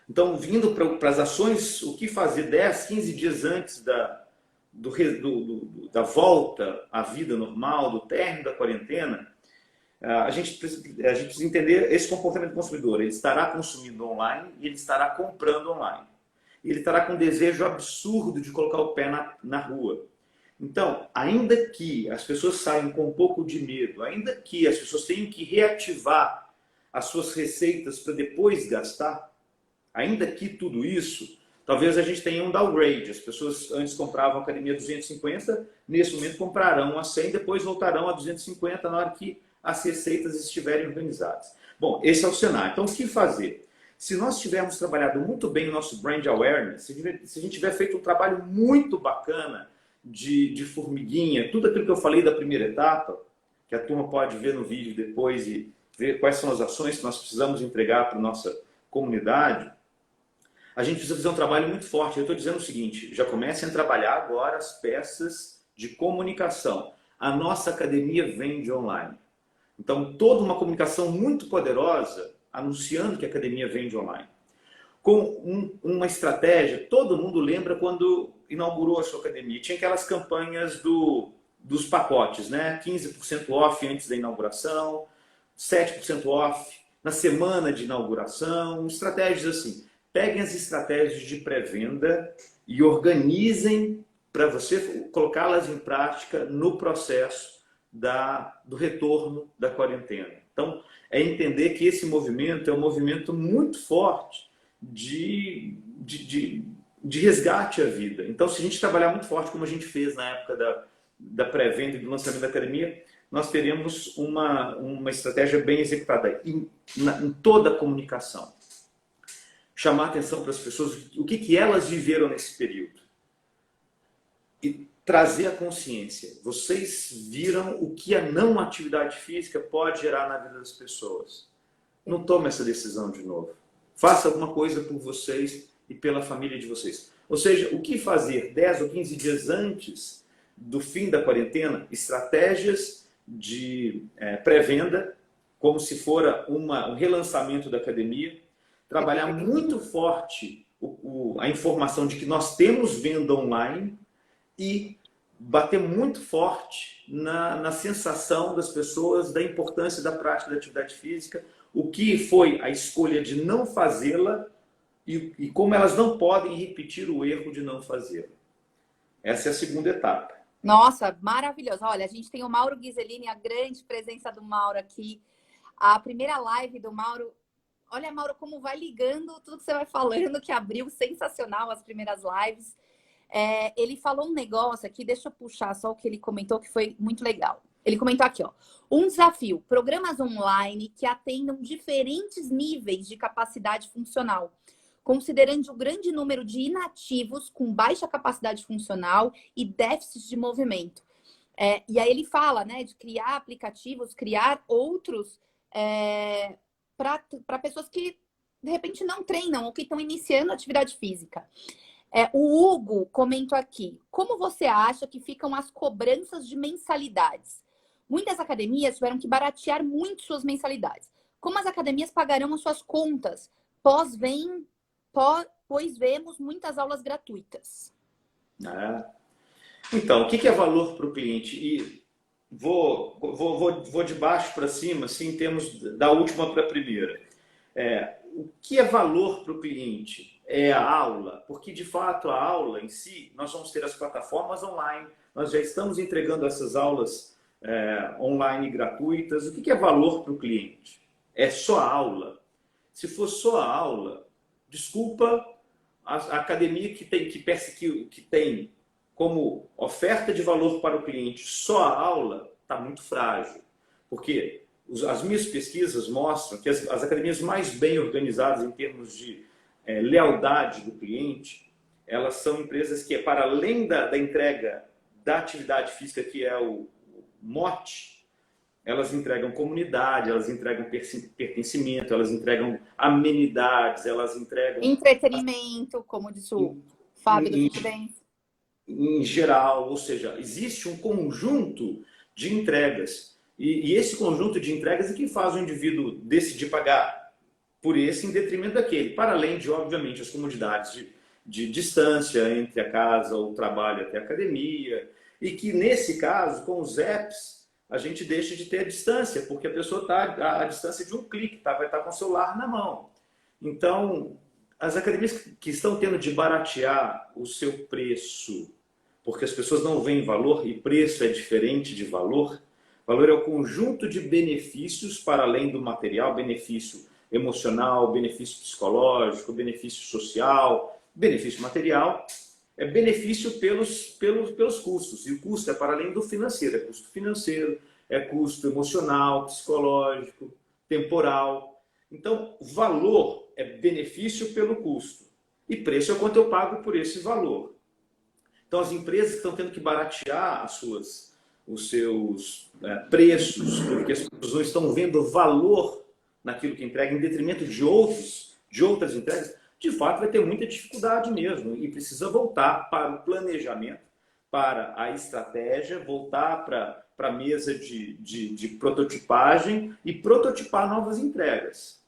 Então, vindo para as ações, o que fazer 10, 15 dias antes da volta à vida normal, do término da quarentena, a gente precisa entender esse comportamento do consumidor. Ele estará consumindo online e ele estará comprando online. Ele estará com um desejo absurdo de colocar o pé na rua. Então, ainda que as pessoas saiam com um pouco de medo, ainda que as pessoas tenham que reativar as suas receitas para depois gastar, ainda que tudo isso, talvez a gente tenha um downgrade. As pessoas antes compravam a academia 250, nesse momento comprarão a 100, depois voltarão a 250 na hora que as receitas estiverem organizadas. Bom, esse é o cenário. Então, o que fazer? Se nós tivermos trabalhado muito bem o nosso brand awareness, se a gente tiver feito um trabalho muito bacana de formiguinha, tudo aquilo que eu falei da primeira etapa, que a turma pode ver no vídeo depois e ver quais são as ações que nós precisamos entregar para a nossa comunidade, a gente precisa fazer um trabalho muito forte. Eu estou dizendo o seguinte, já comecem a trabalhar agora as peças de comunicação. A nossa academia vende online. Então, toda uma comunicação muito poderosa anunciando que a academia vende online. Com uma estratégia, todo mundo lembra quando inaugurou a sua academia. Tinha aquelas campanhas dos pacotes, né? 15% off antes da inauguração, 7% off na semana de inauguração, estratégias assim. Peguem as estratégias de pré-venda e organizem para você colocá-las em prática no processo do retorno da quarentena. Então, é entender que esse movimento é um movimento muito forte de resgate à vida. Então, se a gente trabalhar muito forte, como a gente fez na época da pré-venda e do lançamento da academia, nós teremos uma estratégia bem executada em toda a comunicação. Chamar atenção para as pessoas, o que elas viveram nesse período. E trazer a consciência. Vocês viram o que a não atividade física pode gerar na vida das pessoas. Não tome essa decisão de novo. Faça alguma coisa por vocês e pela família de vocês. Ou seja, o que fazer 10 ou 15 dias antes do fim da quarentena? Estratégias de pré-venda, como se fora um relançamento da academia. Trabalhar muito forte a informação de que nós temos venda online e bater muito forte na sensação das pessoas da importância da prática da atividade física, o que foi a escolha de não fazê-la e como elas não podem repetir o erro de não fazê-la. Essa é a segunda etapa. Nossa, maravilhoso. Olha, a gente tem o Mauro Ghiseline, a grande presença do Mauro aqui. A primeira live do Mauro. Olha, Mauro, como vai ligando tudo que você vai falando, que abriu sensacional as primeiras lives. Ele falou um negócio aqui, deixa eu puxar só o que ele comentou, que foi muito legal. Ele comentou aqui, ó. Um desafio, programas online que atendam diferentes níveis de capacidade funcional, considerando o grande número de inativos com baixa capacidade funcional e déficits de movimento. E aí ele fala, né, de criar aplicativos, criar outros para pessoas que, de repente, não treinam ou que estão iniciando atividade física. O Hugo comentou aqui, como você acha que ficam as cobranças de mensalidades? Muitas academias tiveram que baratear muito suas mensalidades. Como as academias pagarão as suas contas? Pois vemos muitas aulas gratuitas. Então, o que é valor para o cliente? E vou de baixo para cima, assim, em termos da última para a primeira. O que é valor para o cliente? É a aula, porque de fato a aula em si, nós vamos ter as plataformas online, nós já estamos entregando essas aulas online gratuitas. O que é valor para o cliente? É só a aula. Se for só a aula, desculpa, a academia que tem como oferta de valor para o cliente só a aula, está muito frágil. Porque as minhas pesquisas mostram que as academias mais bem organizadas em termos de lealdade do cliente, elas são empresas que, para além da entrega da atividade física, que é o mote, elas entregam comunidade, elas entregam pertencimento, elas entregam amenidades, elas entregam... Entretenimento, como disse o Fábio do Fitbem. Em geral, ou seja, existe um conjunto de entregas. E esse conjunto de entregas é que faz o indivíduo decidir pagar por esse em detrimento daquele, para além de, obviamente, as comodidades de distância entre a casa ou o trabalho até a academia, e que, nesse caso, com os apps, a gente deixa de ter a distância, porque a pessoa está à distância de um clique, vai estar com o celular na mão. Então, as academias que estão tendo de baratear o seu preço, porque as pessoas não veem valor, e preço é diferente de valor. Valor é o conjunto de benefícios para além do material, benefício emocional, benefício psicológico, benefício social, benefício material. É benefício pelos custos. E o custo é para além do financeiro. É custo financeiro, é custo emocional, psicológico, temporal. Então, valor é benefício pelo custo. E preço é quanto eu pago por esse valor. Então, as empresas que estão tendo que baratear os seus preços, porque as pessoas não estão vendo valor naquilo que entrega, em detrimento de outras entregas, de fato vai ter muita dificuldade mesmo. E precisa voltar para o planejamento, para a estratégia, voltar para a mesa de prototipagem e prototipar novas entregas.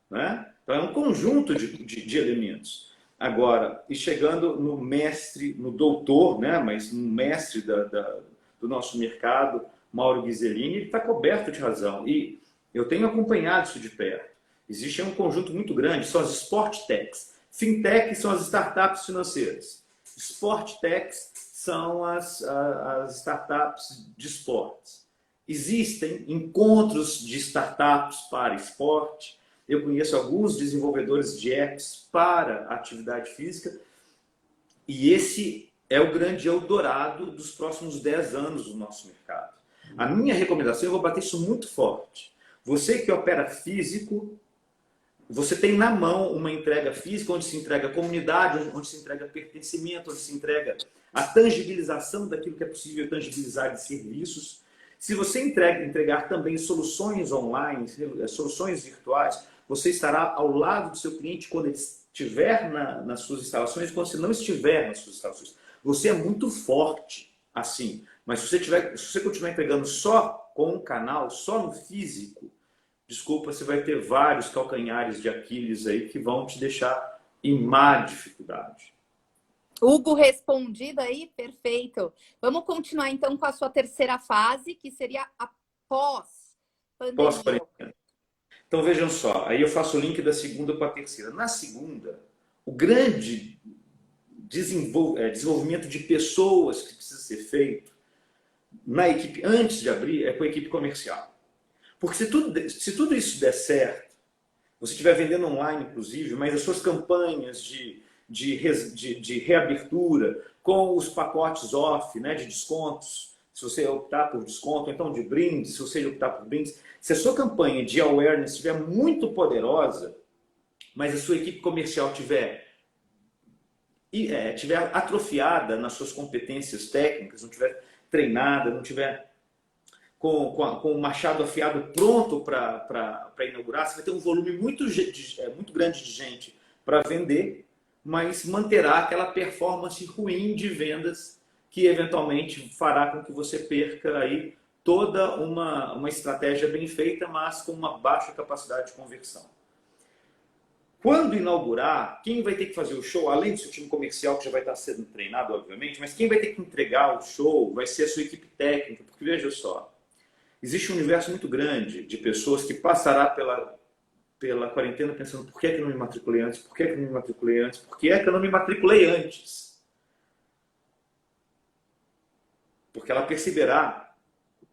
Né? Então, é um conjunto de elementos. Agora, e chegando no mestre, no doutor, né? Mas no mestre do nosso mercado, Mauro Ghiseline, ele está coberto de razão. E eu tenho acompanhado isso de perto. Existe um conjunto muito grande, são as Sport Techs. Fintech são as startups financeiras. Sport Techs são as startups de esportes. Existem encontros de startups para esporte. Eu conheço alguns desenvolvedores de apps para atividade física e esse é o grande Eldorado dos próximos 10 anos do nosso mercado. A minha recomendação, eu vou bater isso muito forte. Você que opera físico, você tem na mão uma entrega física onde se entrega comunidade, onde se entrega pertencimento, onde se entrega a tangibilização daquilo que é possível tangibilizar de serviços. Se você entregar também soluções online, soluções virtuais, você estará ao lado do seu cliente quando ele estiver nas suas instalações e quando você não estiver nas suas instalações. Você é muito forte assim, mas se você continuar entregando só com um canal, só no físico, desculpa, você vai ter vários calcanhares de Aquiles aí que vão te deixar em má dificuldade. Hugo, respondido aí, perfeito. Vamos continuar então com a sua terceira fase, que seria a pós-pandemia. Pós-pandemia. Então vejam só, aí eu faço o link da segunda para a terceira. Na segunda, o grande desenvolvimento de pessoas que precisa ser feito na equipe, antes de abrir, é com a equipe comercial. Porque se tudo isso der certo, você estiver vendendo online, inclusive, mas as suas campanhas de reabertura, com os pacotes off, né, de descontos, se você optar por desconto, então de brindes, se você optar por brindes, se a sua campanha de awareness estiver muito poderosa, mas a sua equipe comercial tiver atrofiada nas suas competências técnicas, não tiver treinada, não tiver com o machado afiado pronto para inaugurar, você vai ter um volume muito grande de gente para vender, mas manterá aquela performance ruim de vendas que eventualmente fará com que você perca aí toda uma estratégia bem feita, mas com uma baixa capacidade de conversão. Quando inaugurar, quem vai ter que fazer o show, além do seu time comercial, que já vai estar sendo treinado, obviamente, mas quem vai ter que entregar o show vai ser a sua equipe técnica, porque veja só, existe um universo muito grande de pessoas que passará pela quarentena pensando por que é que eu não me matriculei antes, por que é que eu não me matriculei antes, por que é que eu não me matriculei antes. Porque ela perceberá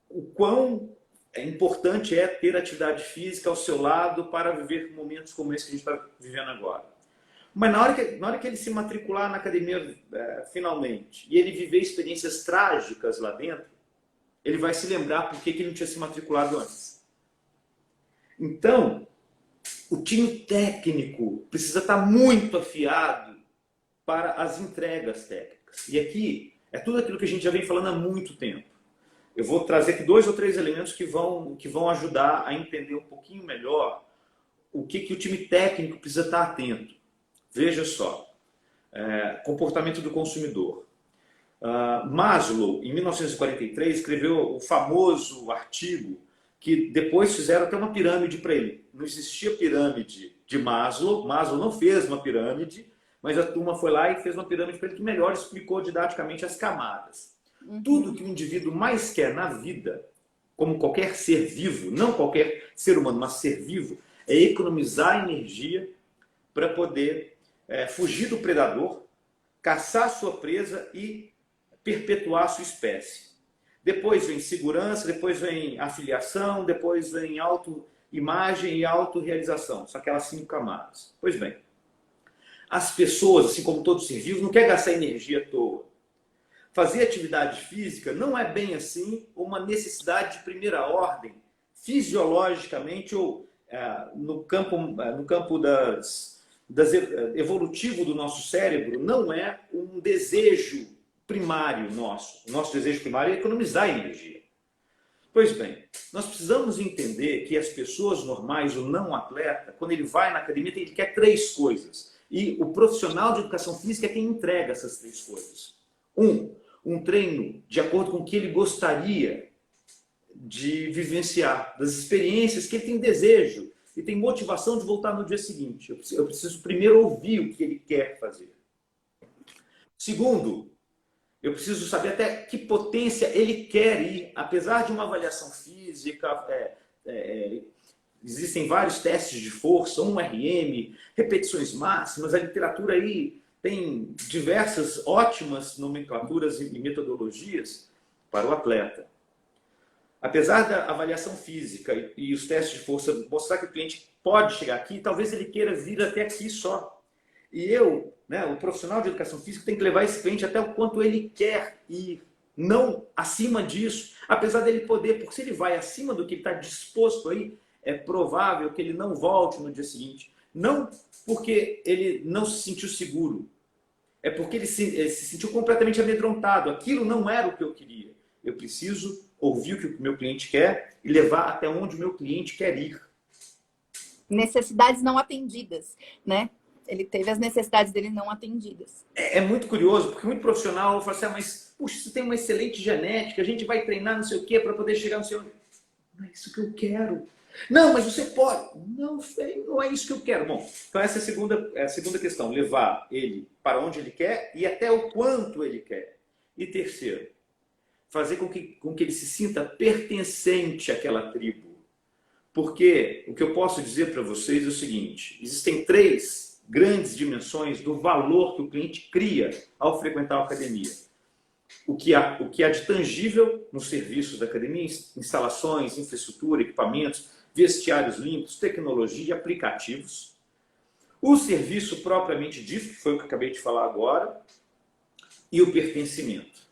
o quão importante é ter atividade física ao seu lado para viver momentos como esse que a gente está vivendo agora. Mas na hora que ele se matricular na academia finalmente e ele viver experiências trágicas lá dentro, ele vai se lembrar por que ele não tinha se matriculado antes. Então, o time técnico precisa estar muito afiado para as entregas técnicas. E aqui é tudo aquilo que a gente já vem falando há muito tempo. Eu vou trazer aqui 2 ou 3 elementos que vão ajudar a entender um pouquinho melhor o que o time técnico precisa estar atento. Veja só, comportamento do consumidor. Maslow, em 1943, escreveu o famoso artigo que depois fizeram até uma pirâmide para ele. Não existia pirâmide de Maslow, Maslow não fez uma pirâmide, mas a turma foi lá e fez uma pirâmide para ele que melhor explicou didaticamente as camadas. Tudo que o indivíduo mais quer na vida, como qualquer ser vivo, não qualquer ser humano, mas ser vivo, é economizar energia para poder fugir do predador, caçar sua presa e perpetuar sua espécie. Depois vem segurança, depois vem afiliação, depois vem autoimagem e autorrealização. São aquelas 5 camadas. Pois bem, as pessoas, assim como todo ser vivo, não quer gastar energia à toa. Fazer atividade física não é bem assim uma necessidade de primeira ordem, fisiologicamente ou no campo evolutivo do nosso cérebro, não é um desejo primário nosso. O nosso desejo primário é economizar energia. Pois bem, nós precisamos entender que as pessoas normais, o não atleta, quando ele vai na academia, ele quer 3 coisas. E o profissional de educação física é quem entrega essas 3 coisas. Um treino de acordo com o que ele gostaria de vivenciar, das experiências que ele tem desejo e tem motivação de voltar no dia seguinte. Eu preciso primeiro ouvir o que ele quer fazer. Segundo, eu preciso saber até que potência ele quer ir, apesar de uma avaliação física, existem vários testes de força, 1RM, repetições máximas, a literatura aí tem diversas ótimas nomenclaturas e metodologias para o atleta. Apesar da avaliação física e os testes de força mostrar que o cliente pode chegar aqui, talvez ele queira vir até aqui só. E eu, o profissional de educação física, tem que levar esse cliente até o quanto ele quer ir, não acima disso. Apesar dele poder, porque se ele vai acima do que ele está disposto aí, é provável que ele não volte no dia seguinte. Não porque ele não se sentiu seguro, é porque ele se sentiu completamente amedrontado. Aquilo não era o que eu queria. Eu preciso ouvir o que o meu cliente quer e levar até onde o meu cliente quer ir. Necessidades não atendidas, né? Ele teve as necessidades dele não atendidas. É muito curioso, porque muito profissional fala assim, mas puxa, você tem uma excelente genética, a gente vai treinar não sei o quê para poder chegar no seu... Não é isso que eu quero. Não, mas você pode. Não, não é isso que eu quero. Bom, então essa é a segunda questão. Levar ele para onde ele quer e até o quanto ele quer. E terceiro, fazer com que ele se sinta pertencente àquela tribo. Porque o que eu posso dizer para vocês é o seguinte, existem 3 grandes dimensões do valor que o cliente cria ao frequentar a academia. O que há de tangível nos serviços da academia, instalações, infraestrutura, equipamentos, vestiários limpos, tecnologia e aplicativos. O serviço propriamente dito, que foi o que eu acabei de falar agora, e o pertencimento.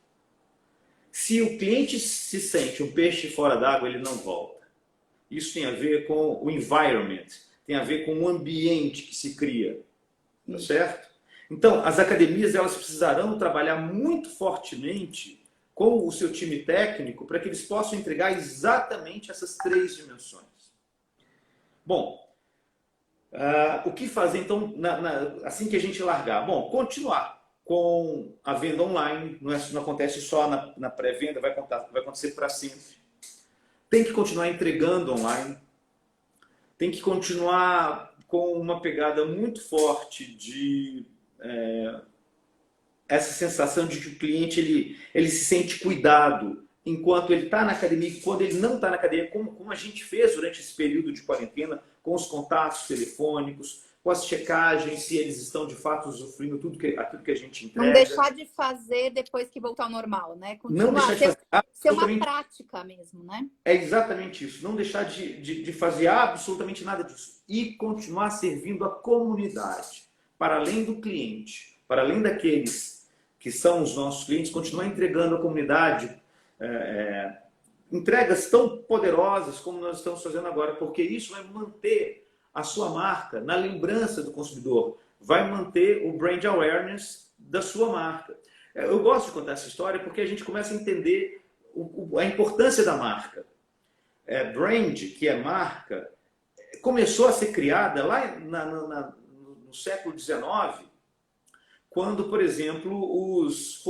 Se o cliente se sente um peixe fora d'água, ele não volta. Isso tem a ver com o environment, tem a ver com o ambiente que se cria, tá certo? Então, as academias elas precisarão trabalhar muito fortemente com o seu time técnico para que eles possam entregar exatamente essas 3 dimensões. Bom, o que fazer então assim que a gente largar? Bom, continuar com a venda online, não acontece só na pré-venda, vai acontecer para sempre. Tem que continuar entregando online, tem que continuar com uma pegada muito forte de essa sensação de que o cliente ele se sente cuidado enquanto ele está na academia e quando ele não está na academia, como a gente fez durante esse período de quarentena, com os contatos telefônicos, com as checagens, se eles estão de fato usufruindo aquilo que a gente entrega. Não deixar de fazer depois que voltar ao normal, né? Continuar, não deixar de fazer ser uma prática mesmo, né? É exatamente isso. Não deixar de fazer absolutamente nada disso. E continuar servindo a comunidade. para além do cliente, para além daqueles que são os nossos clientes, continuar entregando à comunidade entregas tão poderosas como nós estamos fazendo agora, porque isso vai manter a sua marca na lembrança do consumidor, vai manter o brand awareness da sua marca. Eu gosto de contar essa história porque a gente começa a entender a importância da marca. Brand, que é marca, começou a ser criada lá no século XIX, quando, por exemplo, os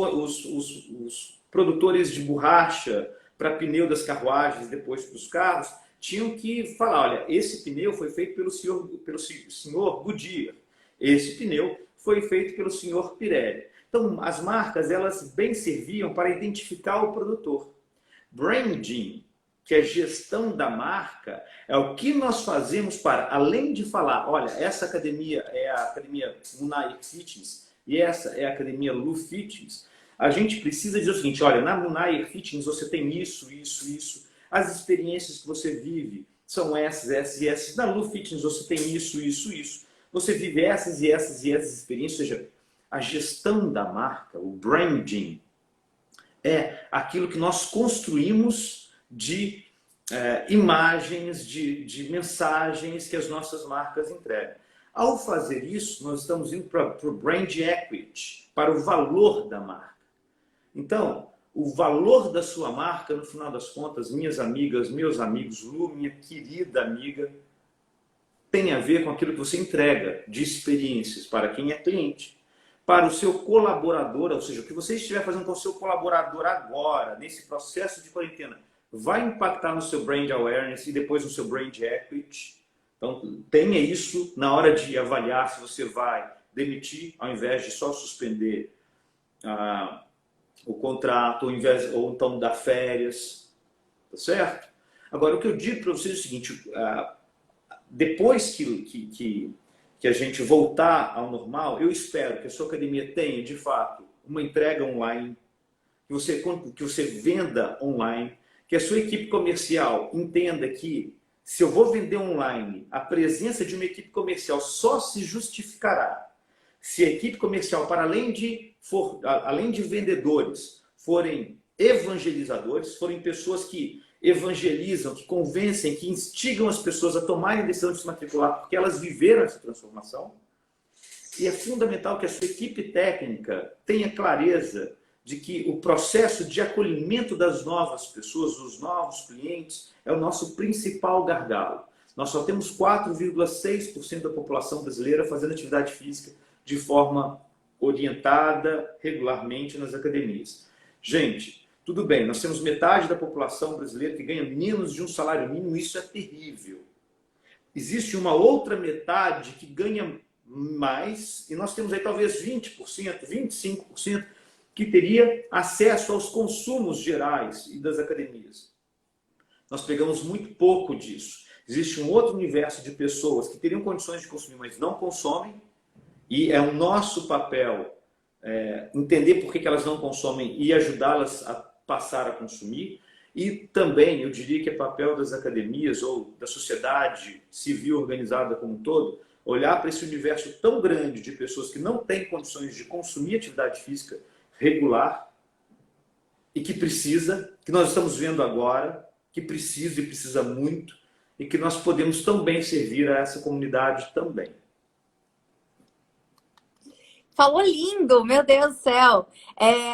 produtores de borracha para pneu das carruagens, depois para os carros, tinham que falar, olha, esse pneu foi feito pelo senhor Goodyear, esse pneu foi feito pelo senhor Pirelli. Então, as marcas, elas bem serviam para identificar o produtor. Branding, que é gestão da marca, é o que nós fazemos para, além de falar, olha, essa academia é a Academia Munay Fitness e essa é a Academia Lu Fitness, a gente precisa dizer o seguinte, olha, na Munay Fitness você tem isso, isso, isso, as experiências que você vive são essas, essas e essas, na Lu Fitness você tem isso, isso, isso, você vive essas e essas e essas experiências, ou seja, a gestão da marca, o branding, é aquilo que nós construímos de imagens, de mensagens que as nossas marcas entregam. Ao fazer isso, nós estamos indo para o brand equity, para o valor da marca. Então, o valor da sua marca, no final das contas, minhas amigas, meus amigos, Lu, minha querida amiga, tem a ver com aquilo que você entrega de experiências para quem é cliente. Para o seu colaborador, ou seja, o que você estiver fazendo com o seu colaborador agora, nesse processo de quarentena, vai impactar no seu brand awareness e depois no seu brand equity. Então, tenha isso na hora de avaliar se você vai demitir, ao invés de só suspender o contrato, ou então dar férias, tá certo? Agora, o que eu digo para vocês é o seguinte, depois que a gente voltar ao normal, eu espero que a sua academia tenha, de fato, uma entrega online, que você venda online, que a sua equipe comercial entenda que, se eu vou vender online, a presença de uma equipe comercial só se justificará se a equipe comercial, para além de vendedores, forem evangelizadores, forem pessoas que evangelizam, que convencem, que instigam as pessoas a tomarem a decisão de se matricular porque elas viveram essa transformação. E é fundamental que a sua equipe técnica tenha clareza de que o processo de acolhimento das novas pessoas, dos novos clientes, é o nosso principal gargalo. Nós só temos 4,6% da população brasileira fazendo atividade física de forma orientada regularmente nas academias. Gente, tudo bem, nós temos metade da população brasileira que ganha menos de um salário mínimo, isso é terrível. Existe uma outra metade que ganha mais, e nós temos aí talvez 20%, 25% que teria acesso aos consumos gerais e das academias. Nós pegamos muito pouco disso. Existe um outro universo de pessoas que teriam condições de consumir, mas não consomem, e é o nosso papel entender por que elas não consomem e ajudá-las a passar a consumir. E também, eu diria que é papel das academias ou da sociedade civil organizada como um todo, olhar para esse universo tão grande de pessoas que não têm condições de consumir atividade física regular e que nós estamos vendo agora, que precisa e precisa muito, e que nós podemos também servir a essa comunidade também. Falou lindo, meu Deus do céu.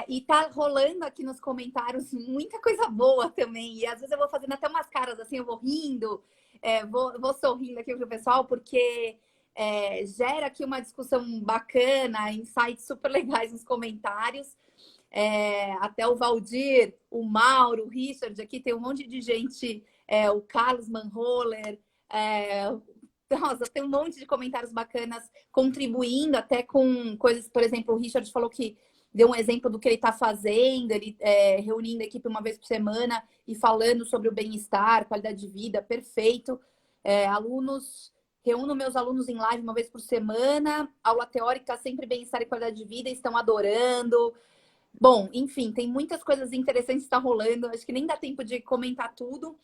E tá rolando aqui nos comentários muita coisa boa também. E às vezes eu vou fazendo até umas caras assim, eu vou rindo, vou sorrindo aqui pro pessoal, porque gera aqui uma discussão bacana, insights super legais nos comentários. Até o Valdir, o Mauro, o Richard, aqui tem um monte de gente, o Carlos Manholer, nossa, tem um monte de comentários bacanas contribuindo até com coisas, por exemplo, o Richard falou que deu um exemplo do que ele está fazendo, ele reunindo a equipe uma vez por semana e falando sobre o bem-estar, qualidade de vida, perfeito. Reúno meus alunos em live uma vez por semana, aula teórica, sempre bem-estar e qualidade de vida, estão adorando. Bom, enfim, tem muitas coisas interessantes que estão rolando, acho que nem dá tempo de comentar tudo,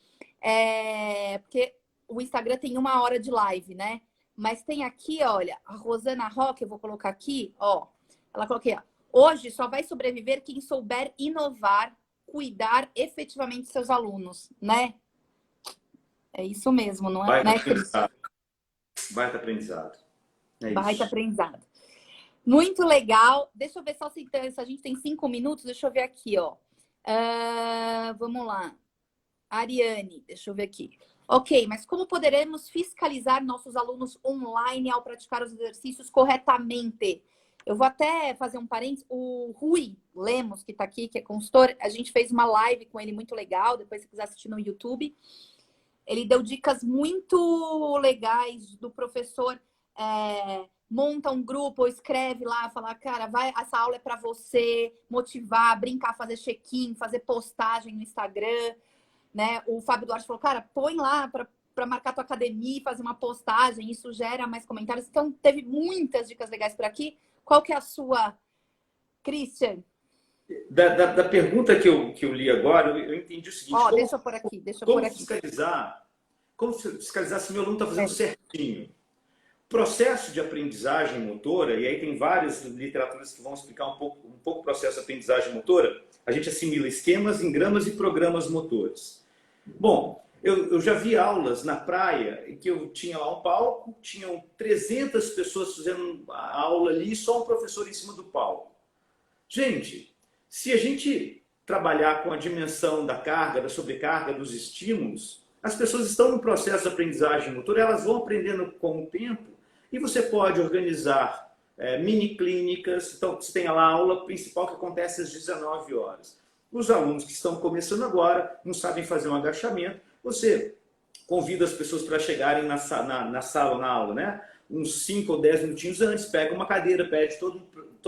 porque o Instagram tem 1 hora de live, né? Mas tem aqui, olha, a Rosana Roque, eu vou colocar aqui, ó. Ela coloquou aqui, ó. Hoje só vai sobreviver quem souber inovar, cuidar efetivamente dos seus alunos, né? É isso mesmo, não é, Baita né, Cris? aprendizado. Baita aprendizado. É Baita isso. aprendizado. Muito legal. Deixa eu ver só se a gente tem 5 minutos. Deixa eu ver aqui, ó. Vamos lá. Ariane, deixa eu ver aqui. Ok, mas como poderemos fiscalizar nossos alunos online ao praticar os exercícios corretamente? Eu vou até fazer um parênteses. O Rui Lemos, que está aqui, que é consultor, a gente fez uma live com ele muito legal. Depois, se quiser assistir no YouTube, ele deu dicas muito legais do professor. Monta um grupo ou escreve lá, fala, cara, essa aula é para você motivar, brincar, fazer check-in, fazer postagem no Instagram. Né? O Fábio Duarte falou, cara, põe lá para marcar tua academia e fazer uma postagem, isso gera mais comentários. Então, teve muitas dicas legais por aqui. Qual que é a sua, Christian? Da pergunta que eu li agora, eu entendi o seguinte. Ó, deixa eu pôr aqui, como fiscalizar se meu aluno está fazendo certinho? Processo de aprendizagem motora, e aí tem várias literaturas que vão explicar um pouco o processo de aprendizagem motora, a gente assimila esquemas, engramas e programas motores. Bom, eu já vi aulas na praia em que eu tinha lá um palco, tinham 300 pessoas fazendo a aula ali e só um professor em cima do palco. Gente, se a gente trabalhar com a dimensão da carga, da sobrecarga, dos estímulos, as pessoas estão no processo de aprendizagem motora, elas vão aprendendo com o tempo e você pode organizar mini clínicas. Então, você tem lá a aula principal que acontece às 19 horas. Os alunos que estão começando agora, não sabem fazer um agachamento, você convida as pessoas para chegarem na sala, na aula, né? Uns 5 ou 10 minutinhos antes, pega uma cadeira, pede todo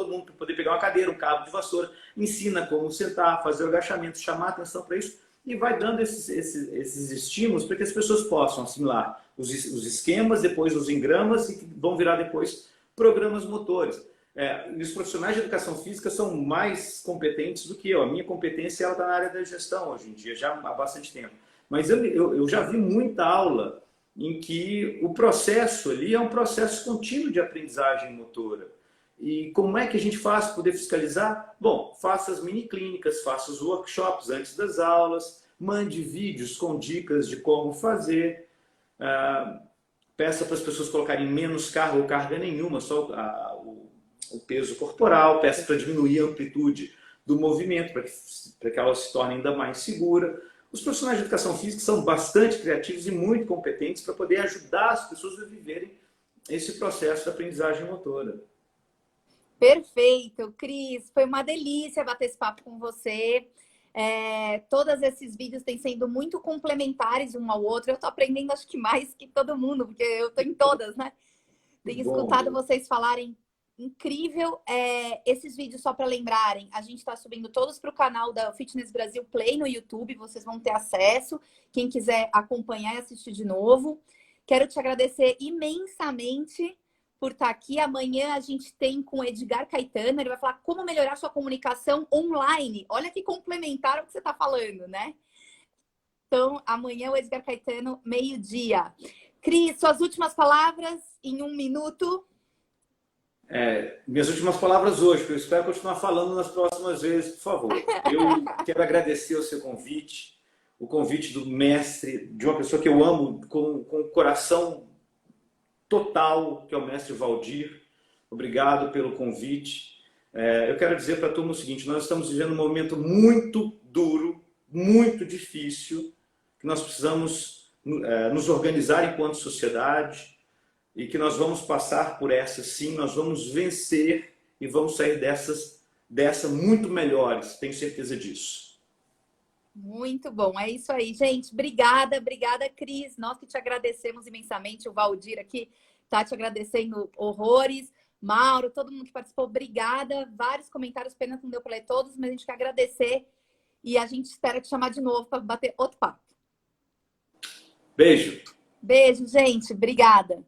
mundo para poder pegar uma cadeira, um cabo de vassoura, ensina como sentar, fazer o agachamento, chamar a atenção para isso e vai dando esses estímulos para que as pessoas possam assimilar os esquemas, depois os engramas e que vão virar depois programas motores. E os profissionais de educação física são mais competentes do que eu. A minha competência está na área da gestão hoje em dia, já há bastante tempo. Mas eu já vi muita aula em que o processo ali é um processo contínuo de aprendizagem motora. E como é que a gente faz para poder fiscalizar? Bom, faça as mini clínicas, faça os workshops antes das aulas, mande vídeos com dicas de como fazer, peça para as pessoas colocarem menos carga ou carga nenhuma, só o peso corporal, peça para diminuir a amplitude do movimento, para que ela se torne ainda mais segura. Os profissionais de educação física são bastante criativos e muito competentes para poder ajudar as pessoas a viverem esse processo de aprendizagem motora. Perfeito, Cris. Foi uma delícia bater esse papo com você. Todos esses vídeos têm sido muito complementares um ao outro. Eu estou aprendendo, acho que mais que todo mundo, porque eu estou em todas, né? Tenho escutado vocês falarem incrível. Esses vídeos, só para lembrarem, a gente está subindo todos para o canal da Fitness Brasil Play no YouTube. Vocês vão ter acesso. Quem quiser acompanhar e assistir de novo. Quero te agradecer imensamente por estar aqui. Amanhã a gente tem com o Edgar Caetano, ele vai falar como melhorar sua comunicação online. Olha que complementar o que você está falando, né? Então, amanhã o Edgar Caetano, meio-dia. Cris, suas últimas palavras em 1 minuto. Minhas últimas palavras hoje, porque eu espero continuar falando nas próximas vezes, por favor. Eu quero agradecer o seu convite, o convite do mestre, de uma pessoa que eu amo com o coração total, que é o mestre Valdir. Obrigado pelo convite. Eu quero dizer para a turma o seguinte: nós estamos vivendo um momento muito duro, muito difícil, que nós precisamos nos organizar enquanto sociedade e que nós vamos passar por essa sim, nós vamos vencer e vamos sair dessa muito melhores, tenho certeza disso. Muito bom, é isso aí, gente. Obrigada, Cris. Nós que te agradecemos imensamente. O Valdir aqui tá te agradecendo horrores. Mauro, todo mundo que participou, obrigada. Vários comentários, pena que não deu para ler todos, mas a gente quer agradecer e a gente espera te chamar de novo para bater outro papo. Beijo. Beijo, gente. Obrigada.